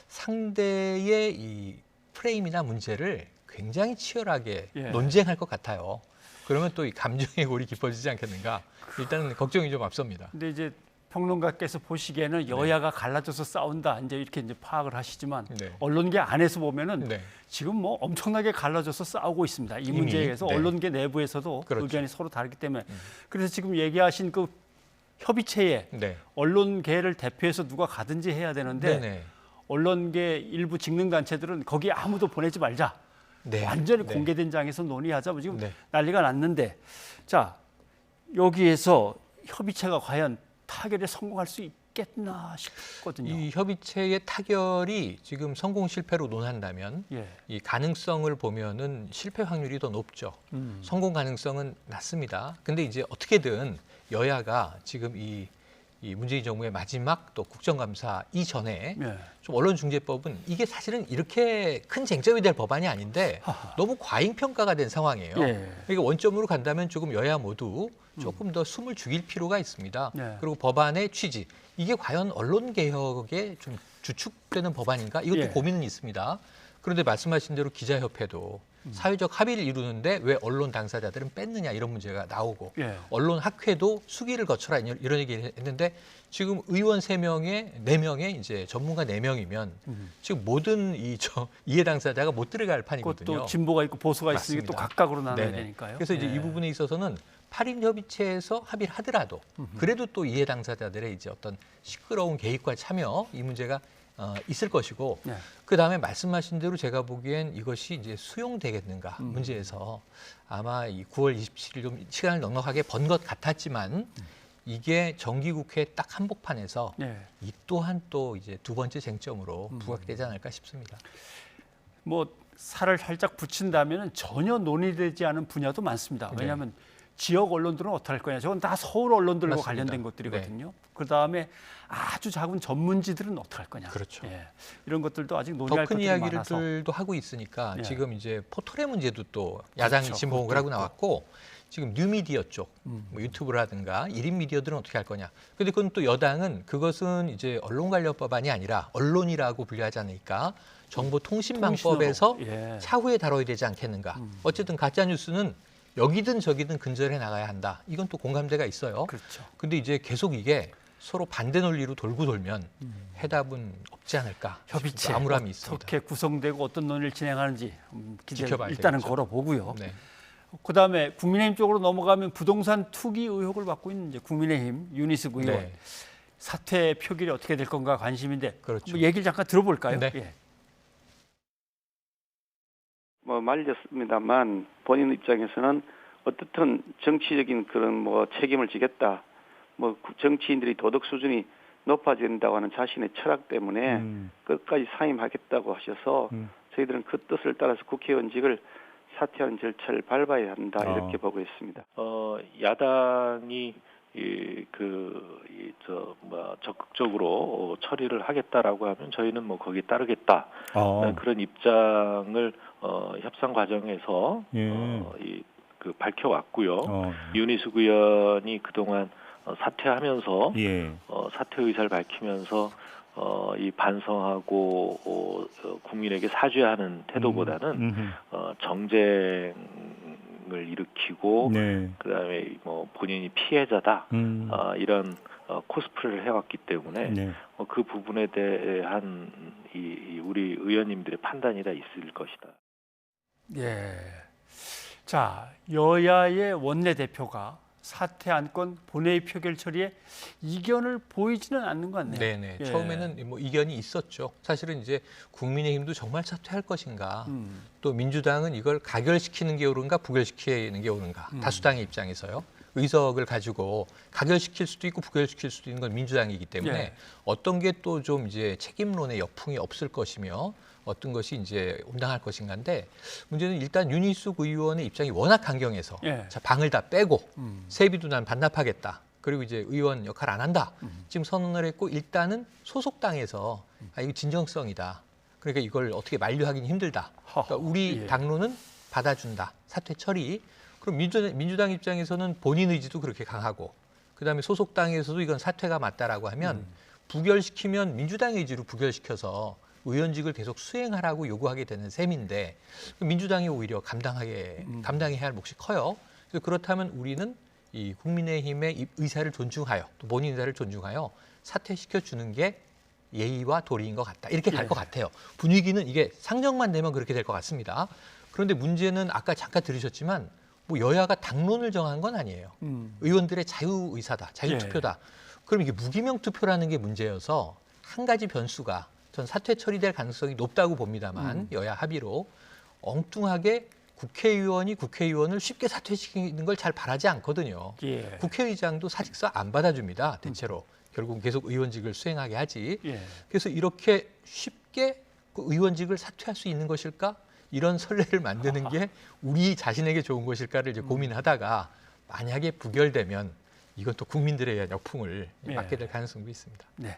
상대의 이 프레임이나 문제를 굉장히 치열하게 예. 논쟁할 것 같아요. 그러면 또 이 감정의 골이 깊어지지 않겠는가? 일단은 걱정이 좀 앞섭니다. 근데 이제 평론가께서 보시기에는 여야가 갈라져서 싸운다 이제 이렇게 이제 파악을 하시지만 네. 언론계 안에서 보면은 네. 지금 뭐 엄청나게 갈라져서 싸우고 있습니다. 이 이미, 문제에 대해서 네. 언론계 내부에서도 그렇죠. 의견이 서로 다르기 때문에 그래서 지금 얘기하신 그 협의체에 네. 언론계를 대표해서 누가 가든지 해야 되는데 네네. 언론계 일부 직능 단체들은 거기에 아무도 보내지 말자. 네. 완전히 네. 공개된 장에서 논의하자. 지금 네. 난리가 났는데 자 여기에서 협의체가 과연 타결에 성공할 수 있겠나 싶거든요. 이 협의체의 타결이 지금 성공 실패로 논한다면 예. 이 가능성을 보면은 실패 확률이 더 높죠. 성공 가능성은 낮습니다. 근데 이제 어떻게든 여야가 지금 이 문재인 정부의 마지막 또 국정감사 이전에 예. 좀 언론중재법은 이게 사실은 이렇게 큰 쟁점이 될 법안이 아닌데 너무 과잉평가가 된 상황이에요. 예. 그러니까 원점으로 간다면 조금 여야 모두 조금 더 숨을 죽일 필요가 있습니다. 예. 그리고 법안의 취지, 이게 과연 언론개혁에 좀 주축되는 법안인가? 이것도 예. 고민은 있습니다. 그런데 말씀하신 대로 기자협회도 사회적 합의를 이루는데 왜 언론 당사자들은 뺐느냐 이런 문제가 나오고 예. 언론학회도 수기를 거쳐라 이런 얘기를 했는데 지금 의원 3명에 4명에 이제 전문가 4명이면 지금 모든 이해 당사자가 못 들어갈 판이거든요. 그것도 진보가 있고 보수가 있으니까 또 맞습니다. 각각으로 나눠야 네네. 되니까요. 그래서 이제 예. 이 부분에 있어서는 8인 협의체에서 합의를 하더라도 그래도 또 이해 당사자들의 이제 어떤 시끄러운 개입과 참여 이 문제가 있을 것이고 네. 그 다음에 말씀하신 대로 제가 보기엔 이것이 이제 수용되겠는가 문제에서 아마 이 9월 27일 좀 시간을 넉넉하게 번 것 같았지만 이게 정기국회 딱 한복판에서 네. 이 또한 또 이제 두 번째 쟁점으로 부각되지 않을까 싶습니다. 뭐 살을 살짝 붙인다면 전혀 논의되지 않은 분야도 많습니다. 네. 왜냐하면 지역 언론들은 어떻게 할 거냐. 저건 다 서울 언론들과 맞습니다. 관련된 것들이거든요. 그다음에 아주 작은 전문지들은 어떻게 할 거냐. 그렇죠. 예. 이런 것들도 아직 더 논의할 큰 것들이 많아서. 이야기들도 하고 있으니까 예. 지금 이제 포털의 문제도 또 야당이 그렇죠. 진보공을 그것도 하고 나왔고 지금 뉴미디어 쪽, 뭐 유튜브라든가 1인 미디어들은 어떻게 할 거냐. 근데 그건 또 여당은 그것은 이제 언론 관련 법안이 아니라 언론이라고 분류하지 않으니까 정보통신망법에서 예. 차후에 다뤄야 되지 않겠는가. 어쨌든 가짜 뉴스는 여기든 저기든 근절해 나가야 한다. 이건 또 공감대가 있어요. 그렇죠. 근데 이제 계속 이게 서로 반대 논리로 돌고 돌면 해답은 없지 않을까. 협의체 암울함이 있습니다. 어떻게 구성되고 어떤 논의를 진행하는지 기대를 지켜봐야 일단은 되겠죠. 걸어보고요. 네. 그다음에 국민의힘 쪽으로 넘어가면 부동산 투기 의혹을 받고 있는 이제 국민의힘 윤희숙 의원 네. 사퇴 표결이 어떻게 될 건가 관심인데 그렇죠. 한번 얘기를 잠깐 들어볼까요? 네. 예. 뭐 말렸습니다만 본인 입장에서는 어떻든 정치적인 그런 뭐 책임을 지겠다. 뭐 정치인들이 도덕 수준이 높아져야 된다고 하는 자신의 철학 때문에 끝까지 사임하겠다고 하셔서 저희들은 그 뜻을 따라서 국회의원직을 사퇴하는 절차를 밟아야 한다 이렇게 보고 있습니다. 야당이 적극적으로 처리를 하겠다라고 하면 저희는 뭐 거기에 따르겠다 그런 입장을 협상 과정에서 밝혀왔고요. 윤희숙 의원이 그동안 사퇴하면서 사퇴 의사를 밝히면서 이 반성하고 국민에게 사죄하는 태도보다는 정쟁을 논쟁을 일으키고 그다음에 뭐 본인이 피해자다 이런 코스프레를 해왔기 때문에 그 부분에 대한 이 우리 의원님들의 판단이 다 있을 것이다. 예. 자, 여야의 원내대표가 사퇴 안건 본회의 표결 처리에 이견을 보이지는 않는 것 같네요. 네네. 예. 처음에는 뭐 이견이 있었죠. 사실은 이제 국민의힘도 정말 사퇴할 것인가, 또 민주당은 이걸 가결시키는 게 옳은가, 부결시키는 게 옳은가, 다수당의 입장에서요. 의석을 가지고 가결시킬 수도 있고 부결시킬 수도 있는 건 민주당이기 때문에 어떤 게 또 좀 이제 책임론의 여풍이 없을 것이며 어떤 것이 이제 온당할 것인가인데 문제는 일단 윤희숙 의원의 입장이 워낙 강경해서 자, 방을 다 빼고 세비도 난 반납하겠다. 그리고 이제 의원 역할 안 한다. 지금 선언을 했고 일단은 소속당에서 이거 진정성이다. 그러니까 이걸 어떻게 만류하기는 힘들다. 그러니까 우리 당론은 받아준다. 사퇴 처리. 그럼 민주당 입장에서는 본인 의지도 그렇게 강하고 그다음에 소속당에서도 이건 사퇴가 맞다라고 하면 부결시키면 민주당 의지로 부결시켜서 의원직을 계속 수행하라고 요구하게 되는 셈인데 민주당이 오히려 감당해야 할 몫이 커요. 그래서 그렇다면 우리는 이 국민의힘의 의사를 존중하여 또 본인 의사를 존중하여 사퇴시켜 주는 게 예의와 도리인 것 같다. 이렇게 갈 것 같아요. 분위기는 이게 상정만 되면 그렇게 될 것 같습니다. 그런데 문제는 아까 잠깐 들으셨지만 뭐 여야가 당론을 정한 건 아니에요. 의원들의 자유의사다, 자유투표다. 그럼 이게 무기명 투표라는 게 문제여서 한 가지 변수가 전 사퇴 처리될 가능성이 높다고 봅니다만 여야 합의로 엉뚱하게 국회의원이 국회의원을 쉽게 사퇴시키는 걸 잘 바라지 않거든요. 국회의장도 사직서 안 받아줍니다. 대체로. 결국 계속 의원직을 수행하게 하지. 그래서 이렇게 쉽게 그 의원직을 사퇴할 수 있는 것일까? 이런 선례를 만드는 게 우리 자신에게 좋은 것일까를 이제 고민하다가 만약에 부결되면 이건 또 국민들에 의한 역풍을 맞게 될 가능성도 있습니다. 네.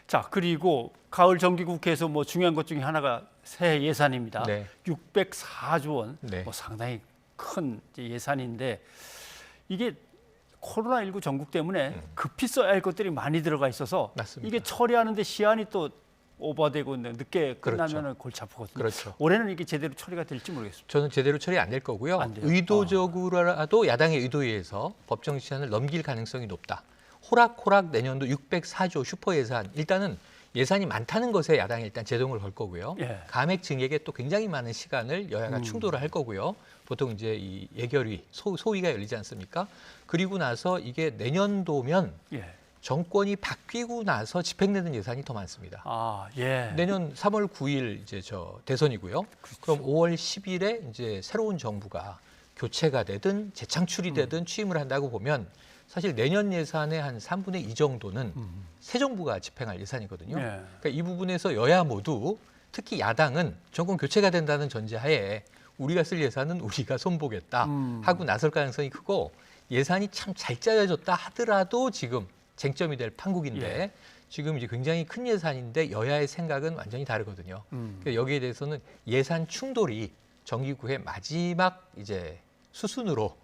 자, 그리고 가을 정기국회에서 뭐 중요한 것 중에 하나가 새해 예산입니다. 604조 원, 뭐 상당히 큰 예산인데 이게 코로나19 전국 때문에 급히 써야 할 것들이 많이 들어가 있어서 이게 처리하는데 시한이 또 오버되고 늦게 끝나면 골치 아프거든요. 올해는 이게 제대로 처리가 될지 모르겠습니다. 저는 제대로 처리 안 될 거고요. 의도적으로라도 야당의 의도에 의해서 법정 시한을 넘길 가능성이 높다. 호락호락 내년도 604조 슈퍼 예산. 일단은 예산이 많다는 것에 야당이 일단 제동을 걸 거고요. 감액 증액에 또 굉장히 많은 시간을 여야가 충돌을 할 거고요. 보통 이제 이 예결위, 소위가 열리지 않습니까? 그리고 나서 이게 내년도면 정권이 바뀌고 나서 집행되는 예산이 더 많습니다. 내년 3월 9일 이제 대선이고요. 그럼 5월 10일에 이제 새로운 정부가 교체가 되든 재창출이 되든 취임을 한다고 보면 사실 내년 예산의 한 3분의 2 정도는 새 정부가 집행할 예산이거든요. 그러니까 이 부분에서 여야 모두 특히 야당은 정권 교체가 된다는 전제하에 우리가 쓸 예산은 우리가 손보겠다 하고 나설 가능성이 크고 예산이 참 잘 짜여졌다 하더라도 지금 쟁점이 될 판국인데 지금 이제 굉장히 큰 예산인데 여야의 생각은 완전히 다르거든요. 그러니까 여기에 대해서는 예산 충돌이 정기국회 마지막 이제 수순으로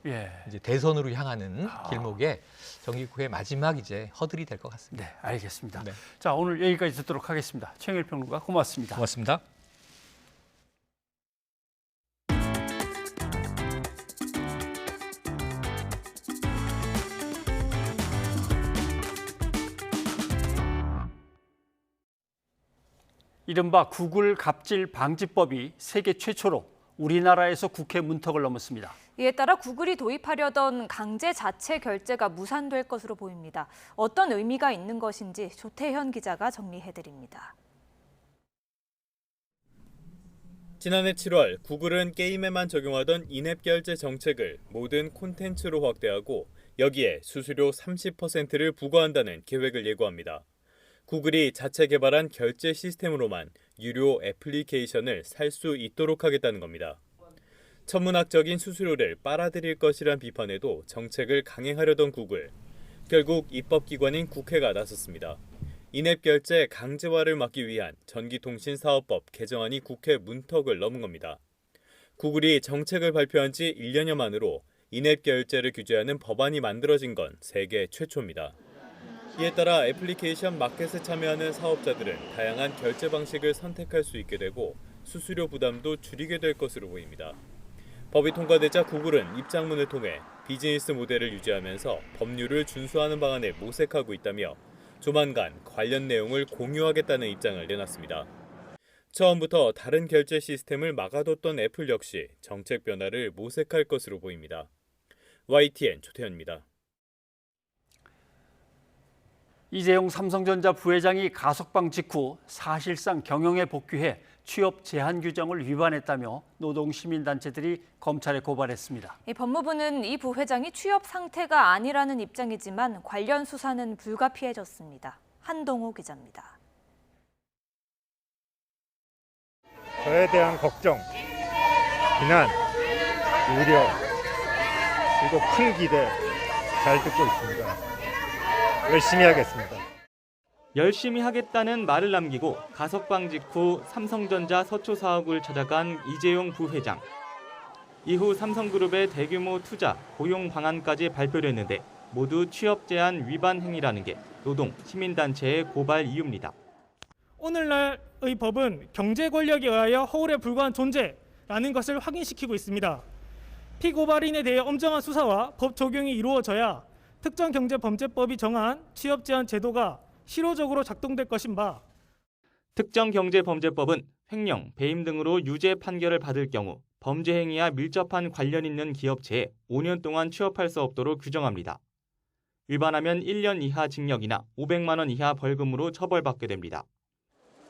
이제 대선으로 향하는 길목에 정기국회 마지막 이제 허들이 될 것 같습니다. 네, 알겠습니다. 자, 오늘 여기까지 듣도록 하겠습니다. 최영일 평론가 고맙습니다. 고맙습니다. 이른바 구글 갑질 방지법이 세계 최초로 우리나라에서 국회 문턱을 넘었습니다. 이에 따라 구글이 도입하려던 강제 자체 결제가 무산될 것으로 보입니다. 어떤 의미가 있는 것인지 조태현 기자가 정리해드립니다. 지난해 7월 구글은 게임에만 적용하던 인앱 결제 정책을 모든 콘텐츠로 확대하고 여기에 수수료 30%를 부과한다는 계획을 예고합니다. 구글이 자체 개발한 결제 시스템으로만 유료 애플리케이션을 살 수 있도록 하겠다는 겁니다. 천문학적인 수수료를 빨아들일 것이란 비판에도 정책을 강행하려던 구글. 결국 입법기관인 국회가 나섰습니다. 인앱 결제 강제화를 막기 위한 전기통신사업법 개정안이 국회 문턱을 넘은 겁니다. 구글이 정책을 발표한 지 1년여 만으로 인앱 결제를 규제하는 법안이 만들어진 건 세계 최초입니다. 이에 따라 애플리케이션 마켓에 참여하는 사업자들은 다양한 결제 방식을 선택할 수 있게 되고 수수료 부담도 줄이게 될 것으로 보입니다. 법이 통과되자 구글은 입장문을 통해 비즈니스 모델을 유지하면서 법률을 준수하는 방안을 모색하고 있다며 조만간 관련 내용을 공유하겠다는 입장을 내놨습니다. 처음부터 다른 결제 시스템을 막아뒀던 애플 역시 정책 변화를 모색할 것으로 보입니다. YTN 조태현입니다. 이재용 삼성전자 부회장이 가석방 직후 사실상 경영에 복귀해 취업 제한 규정을 위반했다며 노동시민단체들이 검찰에 고발했습니다. 법무부는 이 부회장이 취업 상태가 아니라는 입장이지만 관련 수사는 불가피해졌습니다. 한동호 기자입니다. 저에 대한 걱정, 비난, 우려, 그리고 큰 기대 잘 듣고 있습니다. 열심히 하겠습니다. 열심히 하겠다는 말을 남기고 가석방 직후 삼성전자 서초 사옥을 찾아간 이재용 부회장. 이후 삼성그룹의 대규모 투자, 고용 방안까지 발표됐는데 모두 취업 제한 위반 행위라는 게 노동, 시민단체의 고발 이유입니다. 오늘날의 법은 경제 권력에 의하여 허울에 불과한 존재라는 것을 확인시키고 있습니다. 피고발인에 대해 엄정한 수사와 법 적용이 이루어져야 특정경제범죄법이 정한 취업 제한 제도가 실효적으로 작동될 것인 바. 특정경제범죄법은 횡령, 배임 등으로 유죄 판결을 받을 경우 범죄 행위와 밀접한 관련 있는 기업체에 5년 동안 취업할 수 없도록 규정합니다. 위반하면 1년 이하 징역이나 500만 원 이하 벌금으로 처벌받게 됩니다.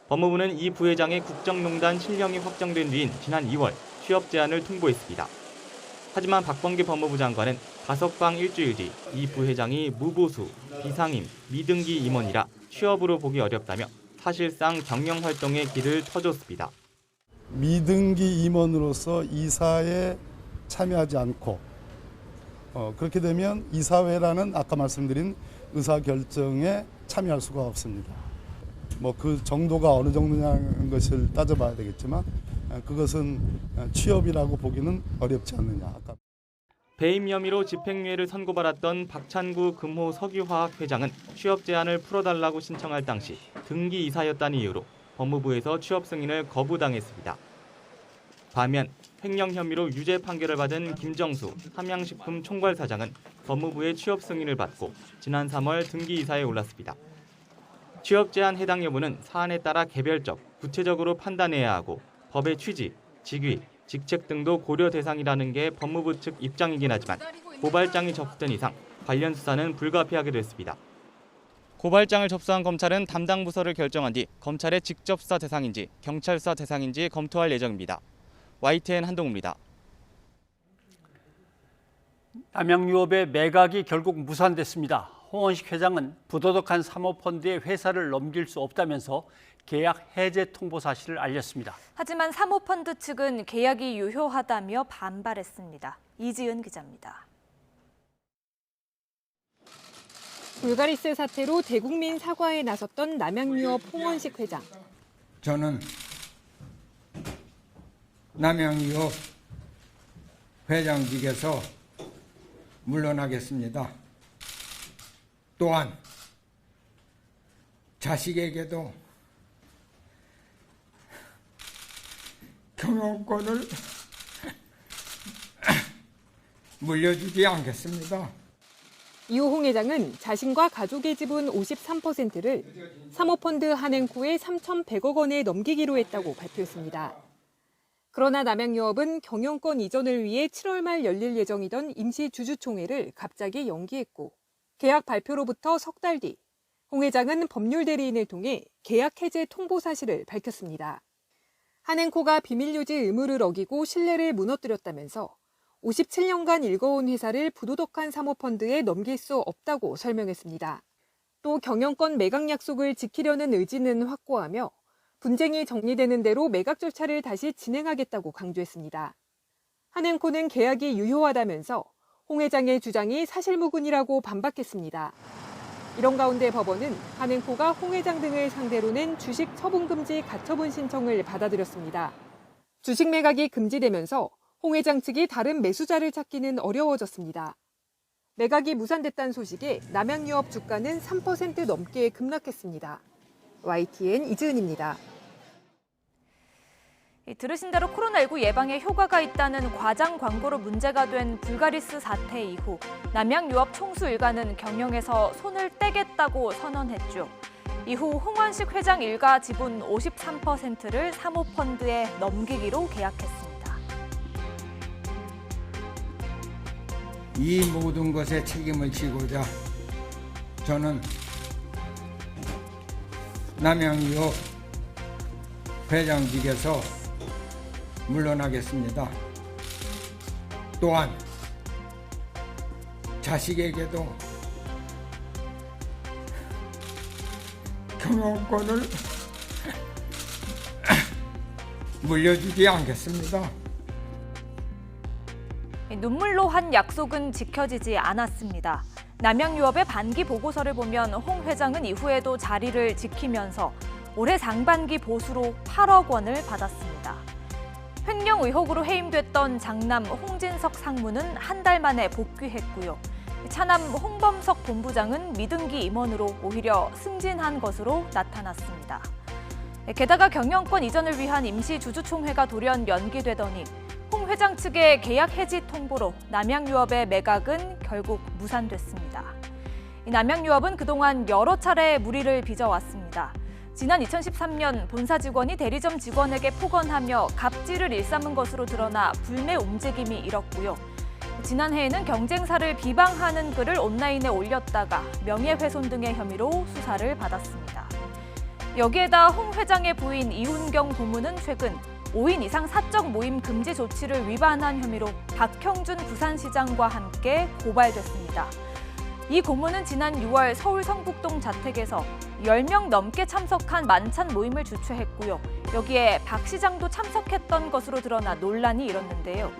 법무부는 이 부회장의 국정농단 실형이 확정된 뒤인 지난 2월 취업 제한을 통보했습니다. 하지만 박범계 법무부 장관은 가석방 일주일 뒤 이 부회장이 무보수, 비상임, 미등기 임원이라 취업으로 보기 어렵다며 사실상 경영활동의 길을 터줬습니다. 미등기 임원으로서 이사에 참여하지 않고 그렇게 되면 이사회라는 아까 말씀드린 의사결정에 참여할 수가 없습니다. 뭐 그 정도가 어느 정도냐는 것을 따져봐야 되겠지만 그것은 취업이라고 보기는 어렵지 않느냐. 배임 혐의로 집행유예를 선고받았던 박찬구 금호 석유화학 회장은 취업 제한을 풀어달라고 신청할 당시 등기 이사였다는 이유로 법무부에서 취업 승인을 거부당했습니다. 반면 횡령 혐의로 유죄 판결을 받은 김정수 함양식품 총괄사장은 법무부의 취업 승인을 받고 지난 3월 등기 이사에 올랐습니다. 취업 제한 해당 여부는 사안에 따라 개별적, 구체적으로 판단해야 하고 법의 취지, 직위, 직책 등도 고려 대상이라는 게 법무부 측 입장이긴 하지만 고발장이 접수된 이상 관련 수사는 불가피하게 됐습니다. 고발장을 접수한 검찰은 담당 부서를 결정한 뒤 검찰의 직접 수사 대상인지 경찰 수사 대상인지 검토할 예정입니다. YTN 한동우입니다. 남양유업의 매각이 결국 무산됐습니다. 홍원식 회장은 부도덕한 사모펀드에 회사를 넘길 수 없다면서 계약 해제 통보 사실을 알렸습니다. 하지만 사모펀드 측은 계약이 유효하다며 반발했습니다. 이지은 기자입니다. 불가리스 사태로 대국민 사과에 나섰던 남양유업 홍원식 회장. 저는 남양유업 회장직에서 물러나겠습니다. 또한 자식에게도 경영권을 물려주지 않겠습니다. 이후 홍 회장은 자신과 가족의 지분 53%를 사모펀드 한행코에 3,100억 원에 넘기기로 했다고 발표했습니다. 그러나 남양유업은 경영권 이전을 위해 7월 말 열릴 예정이던 임시 주주총회를 갑자기 연기했고 계약 발표로부터 석 달 뒤 홍 회장은 법률 대리인을 통해 계약 해제 통보 사실을 밝혔습니다. 한행코가 비밀 유지 의무를 어기고 신뢰를 무너뜨렸다면서 57년간 일궈온 회사를 부도덕한 사모펀드에 넘길 수 없다고 설명했습니다. 또 경영권 매각 약속을 지키려는 의지는 확고하며 분쟁이 정리되는 대로 매각 절차를 다시 진행하겠다고 강조했습니다. 한행코는 계약이 유효하다면서 홍 회장의 주장이 사실무근이라고 반박했습니다. 이런 가운데 법원은 한행코가 홍 회장 등을 상대로 낸 주식 처분금지 가처분 신청을 받아들였습니다. 주식 매각이 금지되면서 홍 회장 측이 다른 매수자를 찾기는 어려워졌습니다. 매각이 무산됐다는 소식에 남양유업 주가는 3% 넘게 급락했습니다. YTN 이지은입니다. 들으신 대로 코로나19 예방에 효과가 있다는 과장 광고로 문제가 된 불가리스 사태 이후 남양유업 총수 일가는 경영에서 손을 떼겠다고 선언했죠. 이후 홍원식 회장 일가 지분 53%를 사모펀드에 넘기기로 계약했습니다. 이 모든 것에 책임을 지고자 저는 남양유업 회장직에서 물러나겠습니다. 또한 자식에게도 경영권을 물려주지 않겠습니다. 눈물로 한 약속은 지켜지지 않았습니다. 남양유업의 반기 보고서를 보면 홍 회장은 이후에도 자리를 지키면서 올해 상반기 보수로 8억 원을 받았습니다. 횡령 의혹으로 해임됐던 장남 홍진석 상무는 한 달 만에 복귀했고요. 차남 홍범석 본부장은 미등기 임원으로 오히려 승진한 것으로 나타났습니다. 게다가 경영권 이전을 위한 임시 주주총회가 돌연 연기되더니 홍 회장 측의 계약 해지 통보로 남양유업의 매각은 결국 무산됐습니다. 남양유업은 그동안 여러 차례 물의를 빚어왔습니다. 지난 2013년 본사 직원이 대리점 직원에게 폭언하며 갑질을 일삼은 것으로 드러나 불매 움직임이 일었고요. 지난해에는 경쟁사를 비방하는 글을 온라인에 올렸다가 명예훼손 등의 혐의로 수사를 받았습니다. 여기에다 홍 회장의 부인 이훈경 고문은 최근 5인 이상 사적 모임 금지 조치를 위반한 혐의로 박형준 부산시장과 함께 고발됐습니다. 이 고문은 지난 6월 서울 성북동 자택에서 10명 넘게 참석한 만찬 모임을 주최했고요. 여기에 박 시장도 참석했던 것으로 드러나 논란이 일었는데요.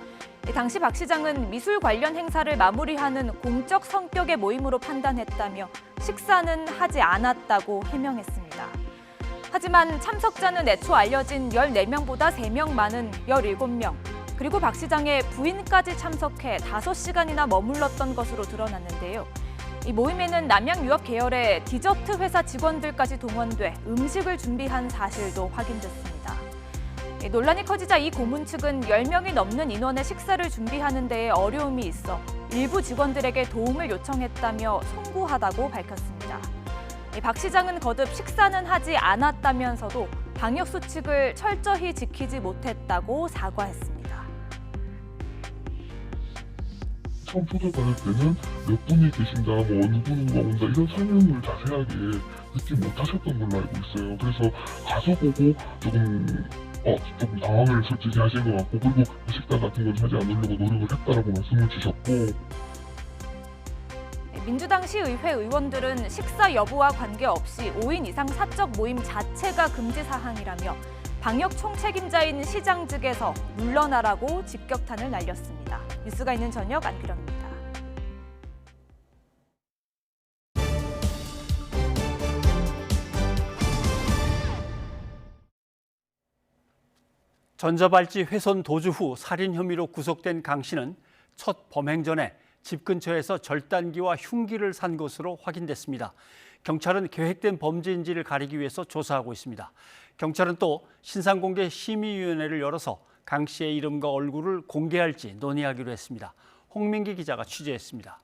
당시 박 시장은 미술 관련 행사를 마무리하는 공적 성격의 모임으로 판단했다며 식사는 하지 않았다고 해명했습니다. 하지만 참석자는 애초 알려진 14명보다 3명 많은 17명, 그리고 박 시장의 부인까지 참석해 5시간이나 머물렀던 것으로 드러났는데요. 이 모임에는 남양유업 계열의 디저트 회사 직원들까지 동원돼 음식을 준비한 사실도 확인됐습니다. 논란이 커지자 이 고문 측은 10명이 넘는 인원의 식사를 준비하는 데에 어려움이 있어 일부 직원들에게 도움을 요청했다며 송구하다고 밝혔습니다. 박 시장은 거듭 식사는 하지 않았다면서도 방역수칙을 철저히 지키지 못했다고 사과했습니다. 처음 초대받을 때는 몇 분이 계신다, 뭐 어느 분인가 온다 이런 설명을 자세하게 듣지 못하셨던 걸로 알고 있어요. 그래서 가서 보고 조금 당황을 솔직히 하신 것 같고, 그리고 식당 같은 건 하지 않으려고 노력을 했다라고 말씀을 주셨고. 민주당시 의회 의원들은 식사 여부와 관계없이 5인 이상 사적 모임 자체가 금지 사항이라며 방역 총책임자인 시장 측에서 물러나라고 직격탄을 날렸습니다. 뉴스가 있는 저녁 안규령입니다. 전자발찌 훼손 도주 후 살인 혐의로 구속된 강 씨는 첫 범행 전에 집 근처에서 절단기와 흉기를 산 것으로 확인됐습니다. 경찰은 계획된 범죄인지를 가리기 위해서 조사하고 있습니다. 경찰은 또 신상공개 심의위원회를 열어서 강 씨의 이름과 얼굴을 공개할지 논의하기로 했습니다. 홍민기 기자가 취재했습니다.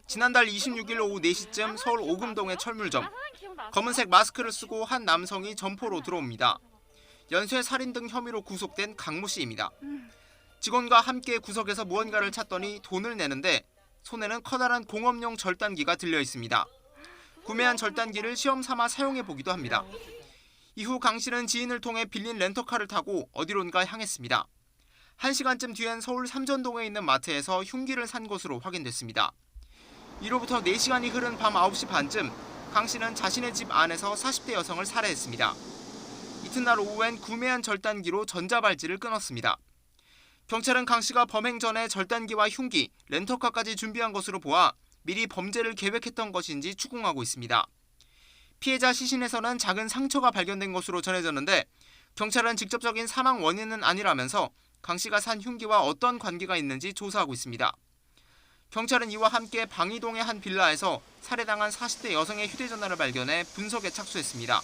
지난달 26일 오후 4시쯤 서울 오금동의 철물점. 검은색 마스크를 쓰고 한 남성이 점포로 들어옵니다. 연쇄 살인 등 혐의로 구속된 강모 씨입니다. 직원과 함께 구석에서 무언가를 찾더니 돈을 내는데 손에는 커다란 공업용 절단기가 들려 있습니다. 구매한 절단기를 시험 삼아 사용해 보기도 합니다. 이후 강 씨는 지인을 통해 빌린 렌터카를 타고 어디론가 향했습니다. 1시간쯤 뒤엔 서울 삼전동에 있는 마트에서 흉기를 산 것으로 확인됐습니다. 이로부터 4시간이 흐른 밤 9시 반쯤 강 씨는 자신의 집 안에서 40대 여성을 살해했습니다. 이튿날 오후엔 구매한 절단기로 전자발찌를 끊었습니다. 경찰은 강 씨가 범행 전에 절단기와 흉기, 렌터카까지 준비한 것으로 보아 미리 범죄를 계획했던 것인지 추궁하고 있습니다. 피해자 시신에서는 작은 상처가 발견된 것으로 전해졌는데 경찰은 직접적인 사망 원인은 아니라면서 강 씨가 산 흉기와 어떤 관계가 있는지 조사하고 있습니다. 경찰은 이와 함께 방이동의 한 빌라에서 살해당한 40대 여성의 휴대전화를 발견해 분석에 착수했습니다.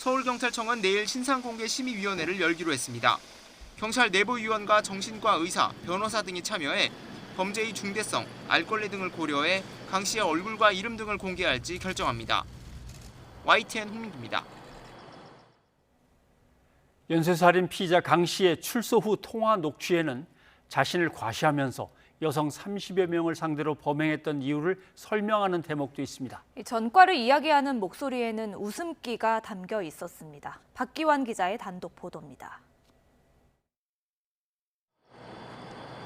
서울경찰청은 내일 신상공개심의위원회를 열기로 했습니다. 경찰 내부위원과 정신과 의사, 변호사 등이 참여해 범죄의 중대성, 알 권리 등을 고려해 강 씨의 얼굴과 이름 등을 공개할지 결정합니다. YTN 홍민구입니다. 연쇄살인 피의자 강 씨의 출소 후 통화 녹취에는 자신을 과시하면서 여성 30여 명을 상대로 범행했던 이유를 설명하는 대목도 있습니다. 전과를 이야기하는 목소리에는 웃음기가 담겨 있었습니다. 박기환 기자의 단독 보도입니다.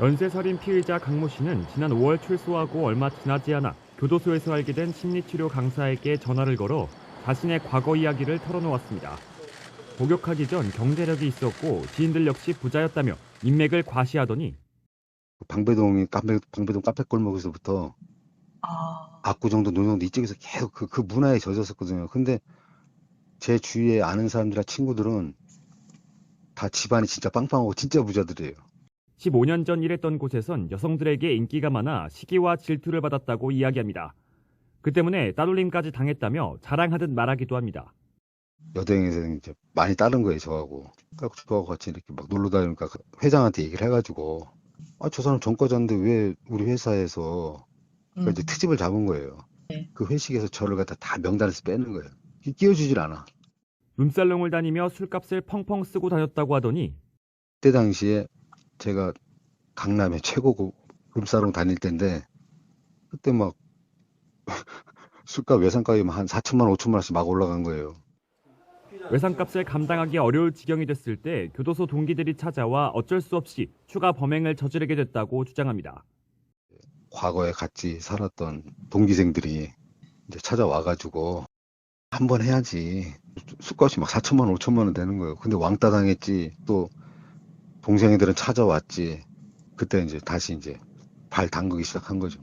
연쇄살인 피의자 강모 씨는 지난 5월 출소하고 얼마 지나지 않아 교도소에서 알게 된 심리치료 강사에게 전화를 걸어 자신의 과거 이야기를 털어놓았습니다. 복역하기 전 경제력이 있었고 지인들 역시 부자였다며 인맥을 과시하더니 방배동 카페 골목에서부터 압구정도 논현도 이쪽에서 계속 그 문화에 젖었었거든요. 근데 제 주위에 아는 사람들이나 친구들은 다 집안이 진짜 빵빵하고 진짜 부자들이에요. 15년 전 일했던 곳에선 여성들에게 인기가 많아 시기와 질투를 받았다고 이야기합니다. 그 때문에 따돌림까지 당했다며 자랑하듯 말하기도 합니다. 여대행에서 이제 많이 따른 거예요, 저하고. 저하고 같이 이렇게 막 놀러 다니니까 회장한테 얘기를 해가지고 저 사람 전과자인데 왜 우리 회사에서 이제 트집을 잡은 거예요. 그 회식에서 저를 갖다 다 명단에서 빼는 거예요. 끼워주질 않아. 룸살롱을 다니며 술값을 펑펑 쓰고 다녔다고 하더니 그때 당시에 제가 강남의 최고급 룸살롱 다닐 때인데 그때 막 술값 외상값이 한 4천만 원, 5천만 원씩 막 올라간 거예요. 외상값을 감당하기 어려울 지경이 됐을 때 교도소 동기들이 찾아와 어쩔 수 없이 추가 범행을 저지르게 됐다고 주장합니다. 과거에 같이 살았던 동기생들이 이제 찾아와가지고 한 번 해야지. 술값이 막 4천만 원, 5천만 원 되는 거예요. 근데 왕따 당했지. 또 동생애들은 찾아왔지. 그때 이제 다시 이제 발 담그기 시작한 거죠.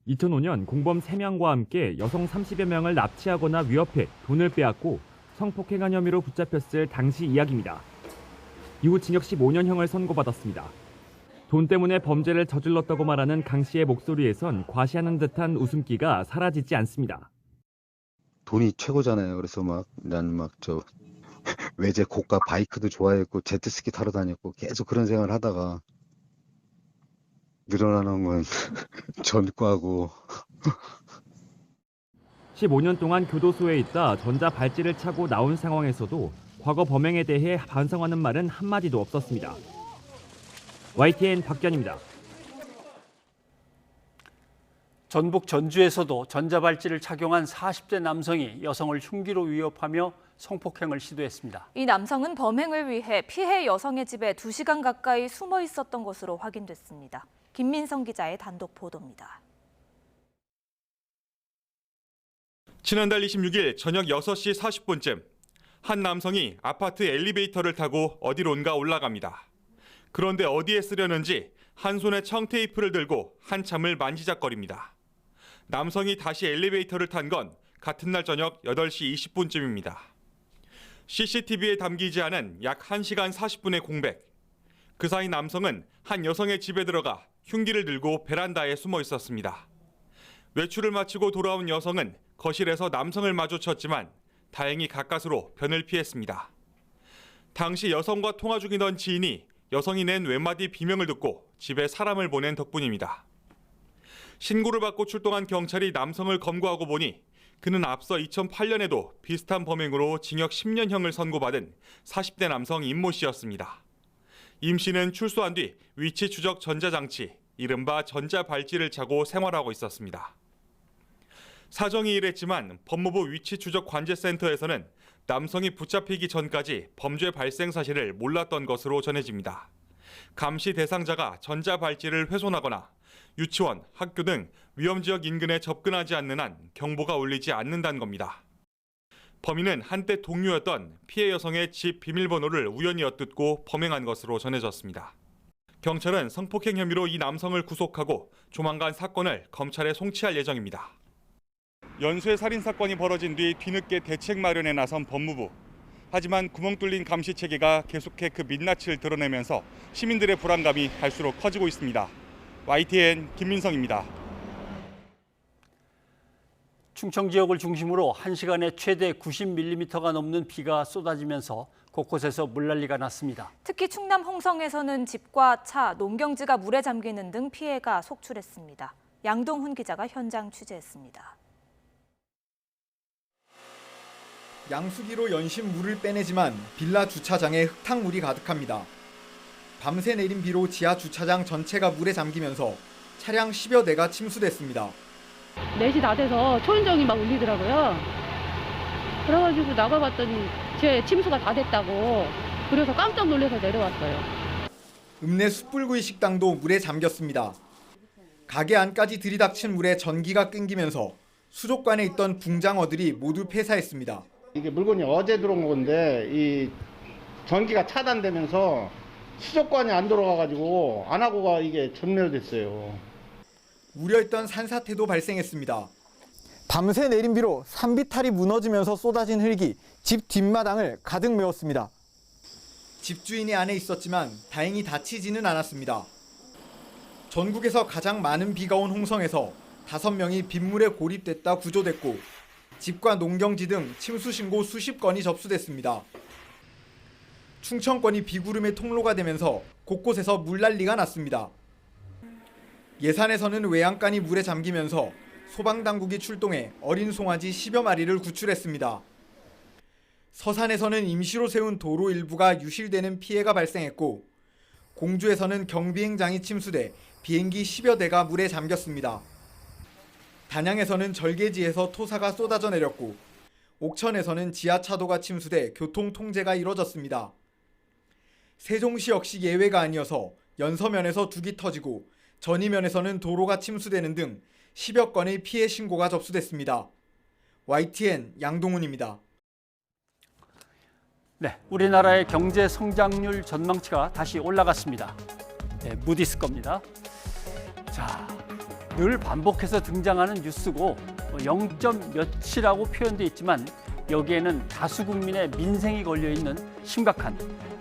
2005년 공범 3명과 함께 여성 30여 명을 납치하거나 위협해 돈을 빼앗고 성폭행한 혐의로 붙잡혔을 당시 이야기입니다. 이후 징역 15년형을 선고받았습니다. 돈 때문에 범죄를 저질렀다고 말하는 강 씨의 목소리에선 과시하는 듯한 웃음기가 사라지지 않습니다. 돈이 최고잖아요. 그래서 난 외제 고가 바이크도 좋아했고 제트스키 타러 다녔고 계속 그런 생활을 하다가 늘어나는 건 전과고 15년 동안 교도소에 있다 전자 발찌를 차고 나온 상황에서도 과거 범행에 대해 반성하는 말은 한마디도 없었습니다. YTN 박견입니다. 전북 전주에서도 전자발찌를 착용한 40대 남성이 여성을 흉기로 위협하며 성폭행을 시도했습니다. 이 남성은 범행을 위해 피해 여성의 집에 2시간 가까이 숨어 있었던 것으로 확인됐습니다. 김민성 기자의 단독 보도입니다. 지난달 26일 저녁 6시 40분쯤 한 남성이 아파트 엘리베이터를 타고 어디론가 올라갑니다. 그런데 어디에 쓰려는지 한 손에 청테이프를 들고 한참을 만지작거립니다. 남성이 다시 엘리베이터를 탄 건 같은 날 저녁 8시 20분쯤입니다. CCTV에 담기지 않은 약 1시간 40분의 공백. 그 사이 남성은 한 여성의 집에 들어가 흉기를 들고 베란다에 숨어 있었습니다. 외출을 마치고 돌아온 여성은 거실에서 남성을 마주쳤지만 다행히 가까스로 변을 피했습니다. 당시 여성과 통화 중이던 지인이 여성이 낸 웬마디 비명을 듣고 집에 사람을 보낸 덕분입니다. 신고를 받고 출동한 경찰이 남성을 검거하고 보니 그는 앞서 2008년에도 비슷한 범행으로 징역 10년형을 선고받은 40대 남성 임모 씨였습니다. 임 씨는 출소한 뒤 위치 추적 전자장치, 이른바 전자발찌를 차고 생활하고 있었습니다. 사정이 이랬지만 법무부 위치추적관제센터에서는 남성이 붙잡히기 전까지 범죄 발생 사실을 몰랐던 것으로 전해집니다. 감시 대상자가 전자발찌를 훼손하거나 유치원, 학교 등 위험지역 인근에 접근하지 않는 한 경보가 울리지 않는다는 겁니다. 범인은 한때 동료였던 피해 여성의 집 비밀번호를 우연히 엿듣고 범행한 것으로 전해졌습니다. 경찰은 성폭행 혐의로 이 남성을 구속하고 조만간 사건을 검찰에 송치할 예정입니다. 연쇄 살인 사건이 벌어진 뒤 뒤늦게 대책 마련에 나선 법무부. 하지만 구멍 뚫린 감시 체계가 계속해 그 민낯을 드러내면서 시민들의 불안감이 갈수록 커지고 있습니다. YTN 김민성입니다. 충청 지역을 중심으로 1시간에 최대 90mm가 넘는 비가 쏟아지면서 곳곳에서 물난리가 났습니다. 특히 충남 홍성에서는 집과 차, 농경지가 물에 잠기는 등 피해가 속출했습니다. 양동훈 기자가 현장 취재했습니다. 양수기로 연신 물을 빼내지만 빌라 주차장에 흙탕물이 가득합니다. 밤새 내린 비로 지하 주차장 전체가 물에 잠기면서 차량 10여 대가 침수됐습니다. 4시 다 돼서 초인종이 막 울리더라고요. 그래가지고 나가봤더니 제 침수가 다 됐다고. 그래서 깜짝 놀라서 내려왔어요. 읍내 숯불구이 식당도 물에 잠겼습니다. 가게 안까지 들이닥친 물에 전기가 끊기면서 수족관에 있던 붕장어들이 모두 폐사했습니다. 이게 물건이 어제 들어온 건데 이 전기가 차단되면서 수족관이 안 들어가가지고 안 하고가 이게 전멸됐어요. 우려했던 산사태도 발생했습니다. 밤새 내린 비로 산비탈이 무너지면서 쏟아진 흙이 집 뒷마당을 가득 메웠습니다. 집주인이 안에 있었지만 다행히 다치지는 않았습니다. 전국에서 가장 많은 비가 온 홍성에서 5명이 빗물에 고립됐다 구조됐고 집과 농경지 등 침수 신고 수십 건이 접수됐습니다. 충청권이 비구름의 통로가 되면서 곳곳에서 물난리가 났습니다. 예산에서는 외양간이 물에 잠기면서 소방당국이 출동해 어린 송아지 10여 마리를 구출했습니다. 서산에서는 임시로 세운 도로 일부가 유실되는 피해가 발생했고 공주에서는 경비행장이 침수돼 비행기 10여 대가 물에 잠겼습니다. 단양에서는 절개지에서 토사가 쏟아져 내렸고 옥천에서는 지하차도가 침수돼 교통 통제가 이뤄졌습니다. 세종시 역시 예외가 아니어서 연서면에서 둑이 터지고 전이면에서는 도로가 침수되는 등 10여 건의 피해 신고가 접수됐습니다. YTN 양동훈입니다. 네, 우리나라의 경제 성장률 전망치가 다시 올라갔습니다. 네, 무디스 겁니다. 자, 늘 반복해서 등장하는 뉴스고 0. 몇이라고 표현되어 있지만 여기에는 다수 국민의 민생이 걸려있는 심각한,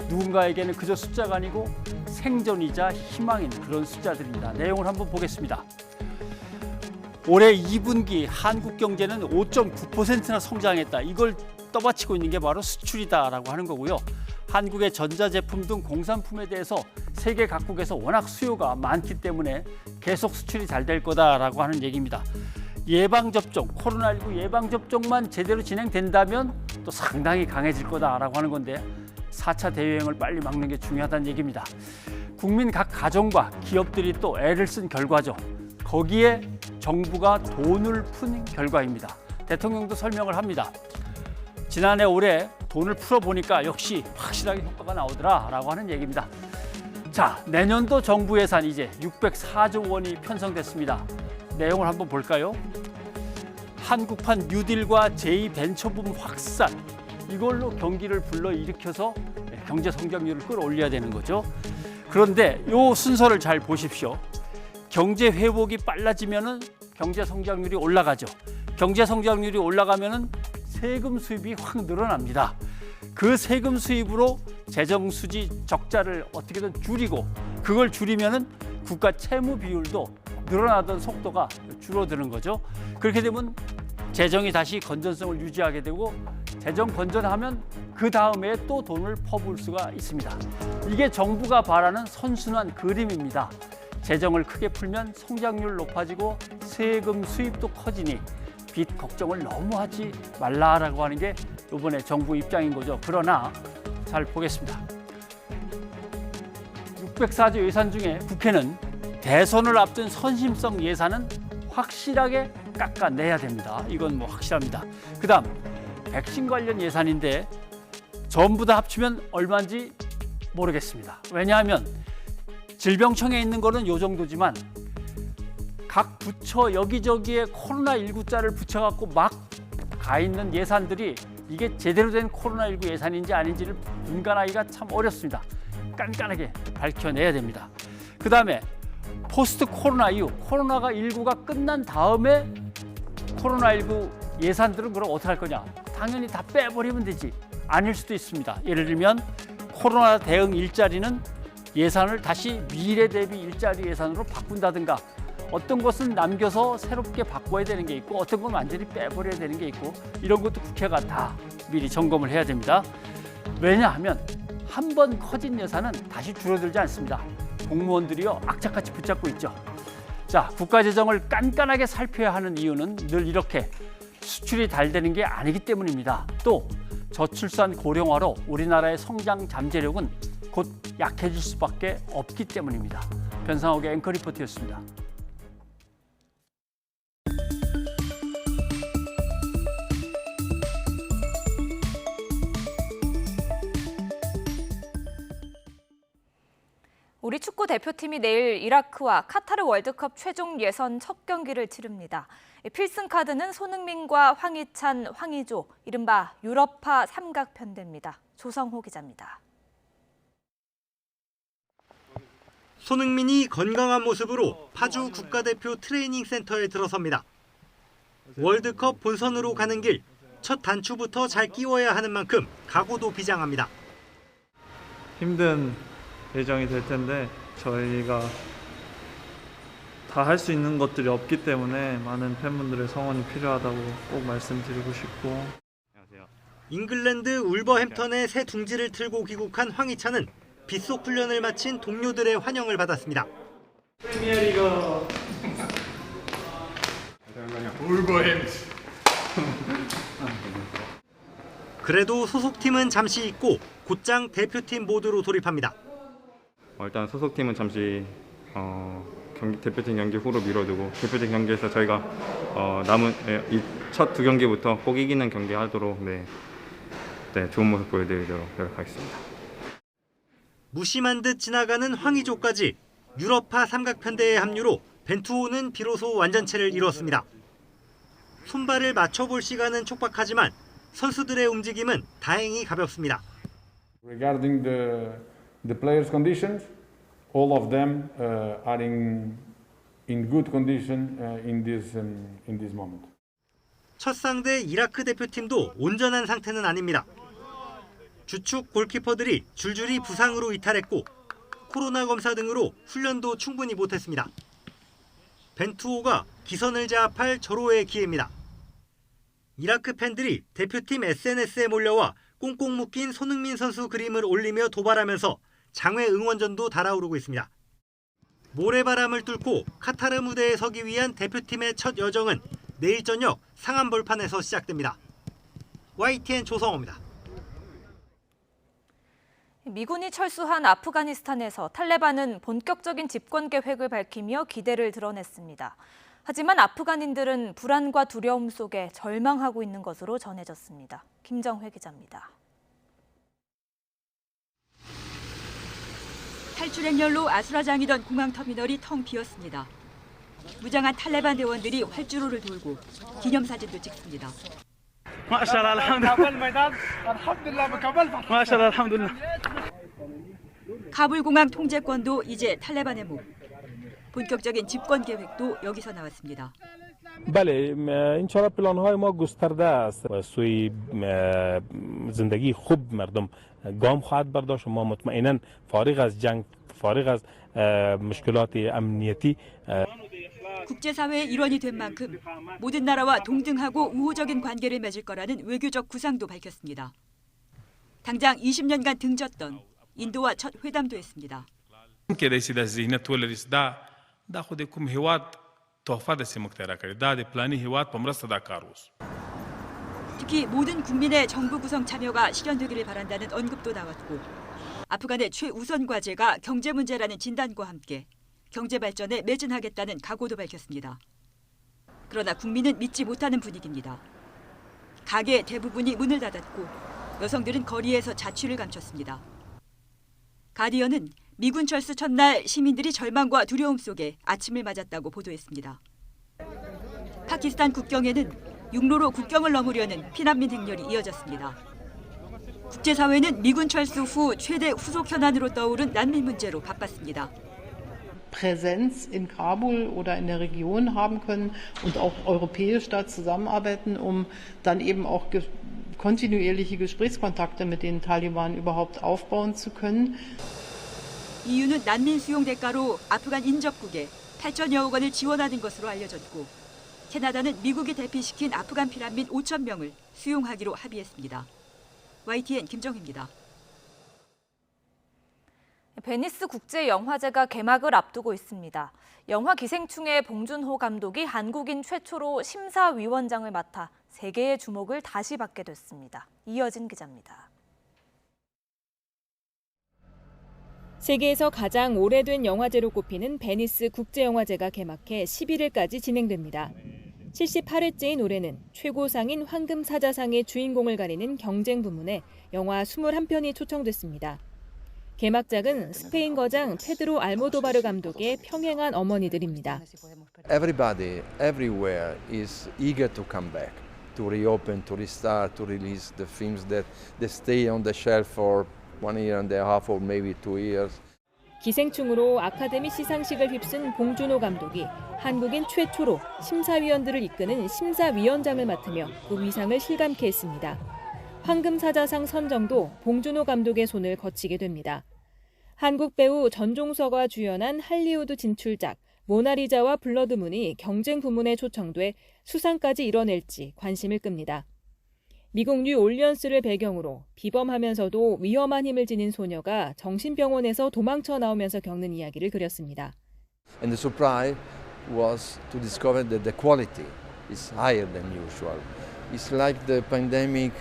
누군가에게는 그저 숫자가 아니고 생존이자 희망인 그런 숫자들입니다. 내용을 한번 보겠습니다. 올해 2분기 한국 경제는 5.9%나 성장했다. 이걸 떠받치고 있는 게 바로 수출이다라고 하는 거고요. 한국의 전자제품 등 공산품에 대해서 세계 각국에서 워낙 수요가 많기 때문에 계속 수출이 잘 될 거다라고 하는 얘기입니다. 예방접종, 코로나19 예방접종만 제대로 진행된다면 또 상당히 강해질 거다라고 하는 건데 4차 대유행을 빨리 막는 게 중요하다는 얘기입니다. 국민 각 가정과 기업들이 또 애를 쓴 결과죠. 거기에 정부가 돈을 푼 결과입니다. 대통령도 설명을 합니다. 지난해 올해 돈을 풀어보니까 역시 확실하게 효과가 나오더라라고 하는 얘기입니다. 자, 내년도 정부 예산 이제 604조 원이 편성됐습니다. 내용을 한번 볼까요? 한국판 뉴딜과 제2벤처붐 확산, 이걸로 경기를 불러일으켜서 경제 성장률을 끌어올려야 되는 거죠. 그런데 이 순서를 잘 보십시오. 경제 회복이 빨라지면은 경제 성장률이 올라가죠. 경제 성장률이 올라가면은 세금 수입이 확 늘어납니다. 그 세금 수입으로 재정 수지 적자를 어떻게든 줄이고 그걸 줄이면은 국가 채무 비율도 늘어나던 속도가 줄어드는 거죠. 그렇게 되면 재정이 다시 건전성을 유지하게 되고 재정 건전하면 그 다음에 또 돈을 퍼부을 수가 있습니다. 이게 정부가 바라는 선순환 그림입니다. 재정을 크게 풀면 성장률 높아지고 세금 수입도 커지니 빚 걱정을 너무 하지 말라라고 하는 게 이번에 정부 입장인 거죠. 그러나 잘 보겠습니다. 604조 예산 중에 국회는 대선을 앞둔 선심성 예산은 확실하게 깎아내야 됩니다. 이건 뭐 확실합니다. 그다음 백신 관련 예산인데 전부 다 합치면 얼마인지 모르겠습니다. 왜냐하면 질병청에 있는 거는 요 정도지만 각 부처 여기저기에 코로나19자를 붙여갖고 막 가 있는 예산들이 이게 제대로 된 코로나19 예산인지 아닌지를 분간하기가 참 어렵습니다. 깐깐하게 밝혀내야 됩니다. 그 다음에 포스트 코로나 이후 코로나가 19가 끝난 다음에 코로나19 예산들은 그럼 어떻게 할 거냐? 당연히 다 빼버리면 되지. 아닐 수도 있습니다. 예를 들면 코로나 대응 일자리는 예산을 다시 미래 대비 일자리 예산으로 바꾼다든가 어떤 것은 남겨서 새롭게 바꿔야 되는 게 있고 어떤 건 완전히 빼버려야 되는 게 있고 이런 것도 국회가 다 미리 점검을 해야 됩니다. 왜냐하면 한 번 커진 예산은 다시 줄어들지 않습니다. 공무원들이요 악착같이 붙잡고 있죠. 자, 국가재정을 깐깐하게 살펴야 하는 이유는 늘 이렇게 수출이 잘 되는 게 아니기 때문입니다. 또 저출산 고령화로 우리나라의 성장 잠재력은 곧 약해질 수밖에 없기 때문입니다. 변상욱의 앵커 리포트였습니다. 우리 축구 대표팀이 내일 이라크와 카타르 월드컵 최종 예선 첫 경기를 치릅니다. 필승 카드는 손흥민과 황희찬, 황의조, 이른바 유럽파 삼각편대입니다. 조성호 기자입니다. 손흥민이 건강한 모습으로 파주 국가대표 트레이닝 센터에 들어섭니다. 월드컵 본선으로 가는 길, 첫 단추부터 잘 끼워야 하는 만큼 각오도 비장합니다. 힘든 예정이 될 텐데 저희가 다 할 수 있는 것들이 없기 때문에 많은 팬분들의 성원이 필요하다고 꼭 말씀드리고 싶고. 잉글랜드 울버햄턴에 새 둥지를 틀고 귀국한 황희찬은 빗속 훈련을 마친 동료들의 환영을 받았습니다. 프리미어리그 울버햄튼. 그래도 소속팀은 잠시 잊고 곧장 대표팀 모드로 돌입합니다. 일단 소속팀은 잠시 대표팀 경기 후로 미뤄두고 대표팀 경기에서 저희가 남은 이 첫 두 경기부터 꼭 이기는 경기 하도록 좋은 모습 보여드리도록 노력하겠습니다. 무심한 듯 지나가는 황의조까지 유럽파 삼각편대의 합류로 벤투호는 비로소 완전체를 이뤘습니다. 손발을 맞춰볼 시간은 촉박하지만 선수들의 움직임은 다행히 가볍습니다. Regarding the players' conditions, all of them are in good condition in this moment. 첫 상대 이라크 대표팀도 온전한 상태는 아닙니다. 주축 골키퍼들이 줄줄이 부상으로 이탈했고 코로나 검사 등으로 훈련도 충분히 못했습니다. 벤투호가 기선을 제압할 절호의 기회입니다. 이라크 팬들이 대표팀 SNS에 몰려와 꽁꽁 묶인 손흥민 선수 그림을 올리며 도발하면서 장외 응원전도 달아오르고 있습니다. 모래바람을 뚫고 카타르 무대에 서기 위한 대표팀의 첫 여정은 내일 저녁 상암벌판에서 시작됩니다. YTN 조성호입니다. 미군이 철수한 아프가니스탄에서 탈레반은 본격적인 집권 계획을 밝히며 기대를 드러냈습니다. 하지만 아프간인들은 불안과 두려움 속에 절망하고 있는 것으로 전해졌습니다. 김정회 기자입니다. 탈출 행렬로 아수라장이던 공항터미널이 텅 비었습니다. 무장한 탈레반 대원들이 활주로를 돌고 기념사진도 찍습니다. 카불 공항 통제권도 이제 탈레반의 목. 본격적인 집권 계획도 여기서 나왔습니다. بله ان شاء الله پلان های ما گسترده است و سوی زندگی خوب مردم گام خواهد برداشت و ما مطمئنا فارغ از جنگ فارغ از مشکلات امنیتی 국제사회의 일원이 된 만큼 모든 나라와 동등하고 우호적인 관계를 맺을 거라는 외교적 구상도 밝혔습니다. 당장 20년간 등졌던 인도와 첫 회담도 했습니다. که رسید از ذهنیت ول رسیده دا خود کوم هیواد تحفه دسی مخترع کړی دا د پلاني هیواد په مرسته دا کار وس 특히 모든 국민의 정부 구성 참여가 실현되기를 바란다는 언급도 나왔고 아프간의 최우선 과제가 경제 문제라는 진단과 함께 경제 발전에 매진하겠다는 각오도 밝혔습니다. 그러나 국민은 믿지 못하는 분위기입니다. 가게 대부분이 문을 닫았고 여성들은 거리에서 자취를 감췄습니다. 가디언은 미군 철수 첫날 시민들이 절망과 두려움 속에 아침을 맞았다고 보도했습니다. 파키스탄 국경에는 육로로 국경을 넘으려는 피난민 행렬이 이어졌습니다. 국제사회는 미군 철수 후 최대 후속 현안으로 떠오른 난민 문제로 바빴습니다. Präsenz in Kabul oder in der Region haben können und auch europäisch da zusammenarbeiten, um dann eben auch kontinuierliche Gesprächskontakte mit den Taliban überhaupt aufbauen zu können. EU는 난민 수용 대가로 아프간 인접국에 8천여억 원을 지원하는 것으로 알려졌고 캐나다는 미국이 대피시킨 아프간 피난민 5천 명을 수용하기로 합의했습니다. YTN 김정희입니다. 베니스 국제영화제가 개막을 앞두고 있습니다. 영화 기생충의 봉준호 감독이 한국인 최초로 심사위원장을 맡아 세계의 주목을 다시 받게 됐습니다. 이어진 기자입니다. 세계에서 가장 오래된 영화제로 꼽히는 베니스 국제영화제가 개막해 11일까지 진행됩니다. 78회째인 올해는 최고상인 황금사자상의 주인공을 가리는 경쟁 부문에 영화 21편이 초청됐습니다. 개막작은 스페인 거장 페드로 알모도바르 감독의 평행한 어머니들입니다. Everybody, everywhere is eager to come back, to reopen, to restart, to release the films that stay on the shelf for 1 year and a half or maybe 2 years. 기생충으로 아카데미 시상식을 휩쓴 봉준호 감독이 한국인 최초로 심사위원들을 이끄는 심사위원장을 맡으며 그 위상을 실감케 했습니다. 황금사자상 선정도 봉준호 감독의 손을 거치게 됩니다. 한국 배우 전종서가 주연한 할리우드 진출작 모나리자와 블러드문이 경쟁 부문에 초청돼 수상까지 이뤄낼지 관심을 끕니다. 미국 뉴올리언스를 배경으로 비범하면서도 위험한 힘을 지닌 소녀가 정신병원에서 도망쳐 나오면서 겪는 이야기를 그렸습니다. And the surprise was to discover that the quality is higher than usual. It's like the pandemic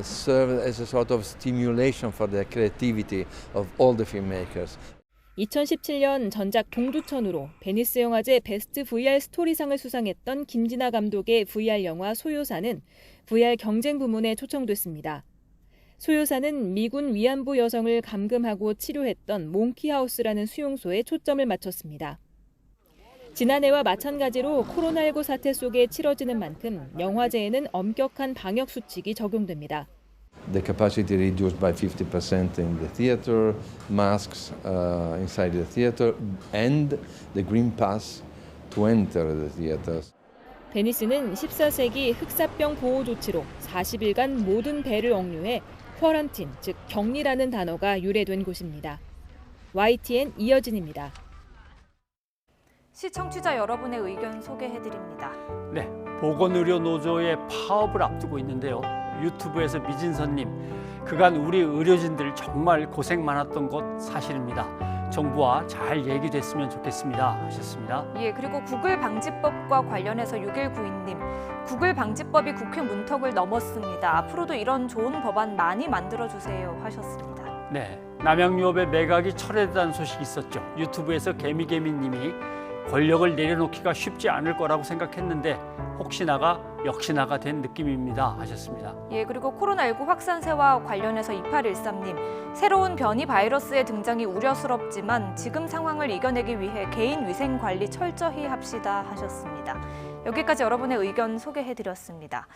served as a sort of stimulation for the creativity of all the filmmakers. 2017년 전작 동두천으로 베니스 영화제 베스트 VR 스토리상을 수상했던 김진아 감독의 VR 영화 소요사는 VR 경쟁 부문에 초청됐습니다. 소요사는 미군 위안부 여성을 감금하고 치료했던 몽키하우스라는 수용소에 초점을 맞췄습니다. 지난해와 마찬가지로 코로나19 사태 속에 치러지는 만큼 영화제에는 엄격한 방역 수칙이 적용됩니다. The capacity reduced by 50% in the theater, masks inside the theater, and the green pass to enter the theaters. 베니스는 14세기 흑사병 보호 조치로 40일간 모든 배를 억류해 쿼런틴, 즉 격리라는 단어가 유래된 곳입니다. YTN 이여진입니다. 시청취자 여러분의 의견 소개해드립니다. 네, 보건의료노조의 파업을 앞두고 있는데요. 유튜브에서 미진선님, 그간 우리 의료진들 정말 고생 많았던 것 사실입니다. 정부와 잘 얘기됐으면 좋겠습니다 하셨습니다. 예, 그리고 구글 방지법과 관련해서 6192님, 구글 방지법이 국회 문턱을 넘었습니다. 앞으로도 이런 좋은 법안 많이 만들어주세요 하셨습니다. 네, 남양유업의 매각이 철회됐다는 소식이 있었죠. 유튜브에서 개미개미님이 권력을 내려놓기가 쉽지 않을 거라고 생각했는데 혹시나가 역시나가 된 느낌입니다 하셨습니다. 예, 그리고 코로나19 확산세와 관련해서 2813님, 새로운 변이 바이러스의 등장이 우려스럽지만 지금 상황을 이겨내기 위해 개인 위생 관리 철저히 합시다 하셨습니다. 여기까지 여러분의 의견 소개해드렸습니다.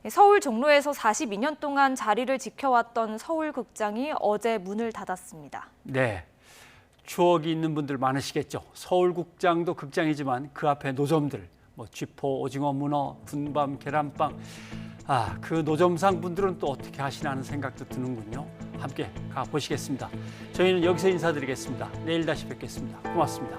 서울 종로에서 42년 동안 자리를 지켜왔던 서울극장이 어제 문을 닫았습니다. 네. 추억이 있는 분들 많으시겠죠. 서울극장도 극장이지만 그 앞에 노점들, 쥐포, 오징어, 문어, 군밤, 계란빵. 그 노점상 분들은 또 어떻게 하시나 하는 생각도 드는군요. 함께 가보시겠습니다. 저희는 여기서 인사드리겠습니다. 내일 다시 뵙겠습니다. 고맙습니다.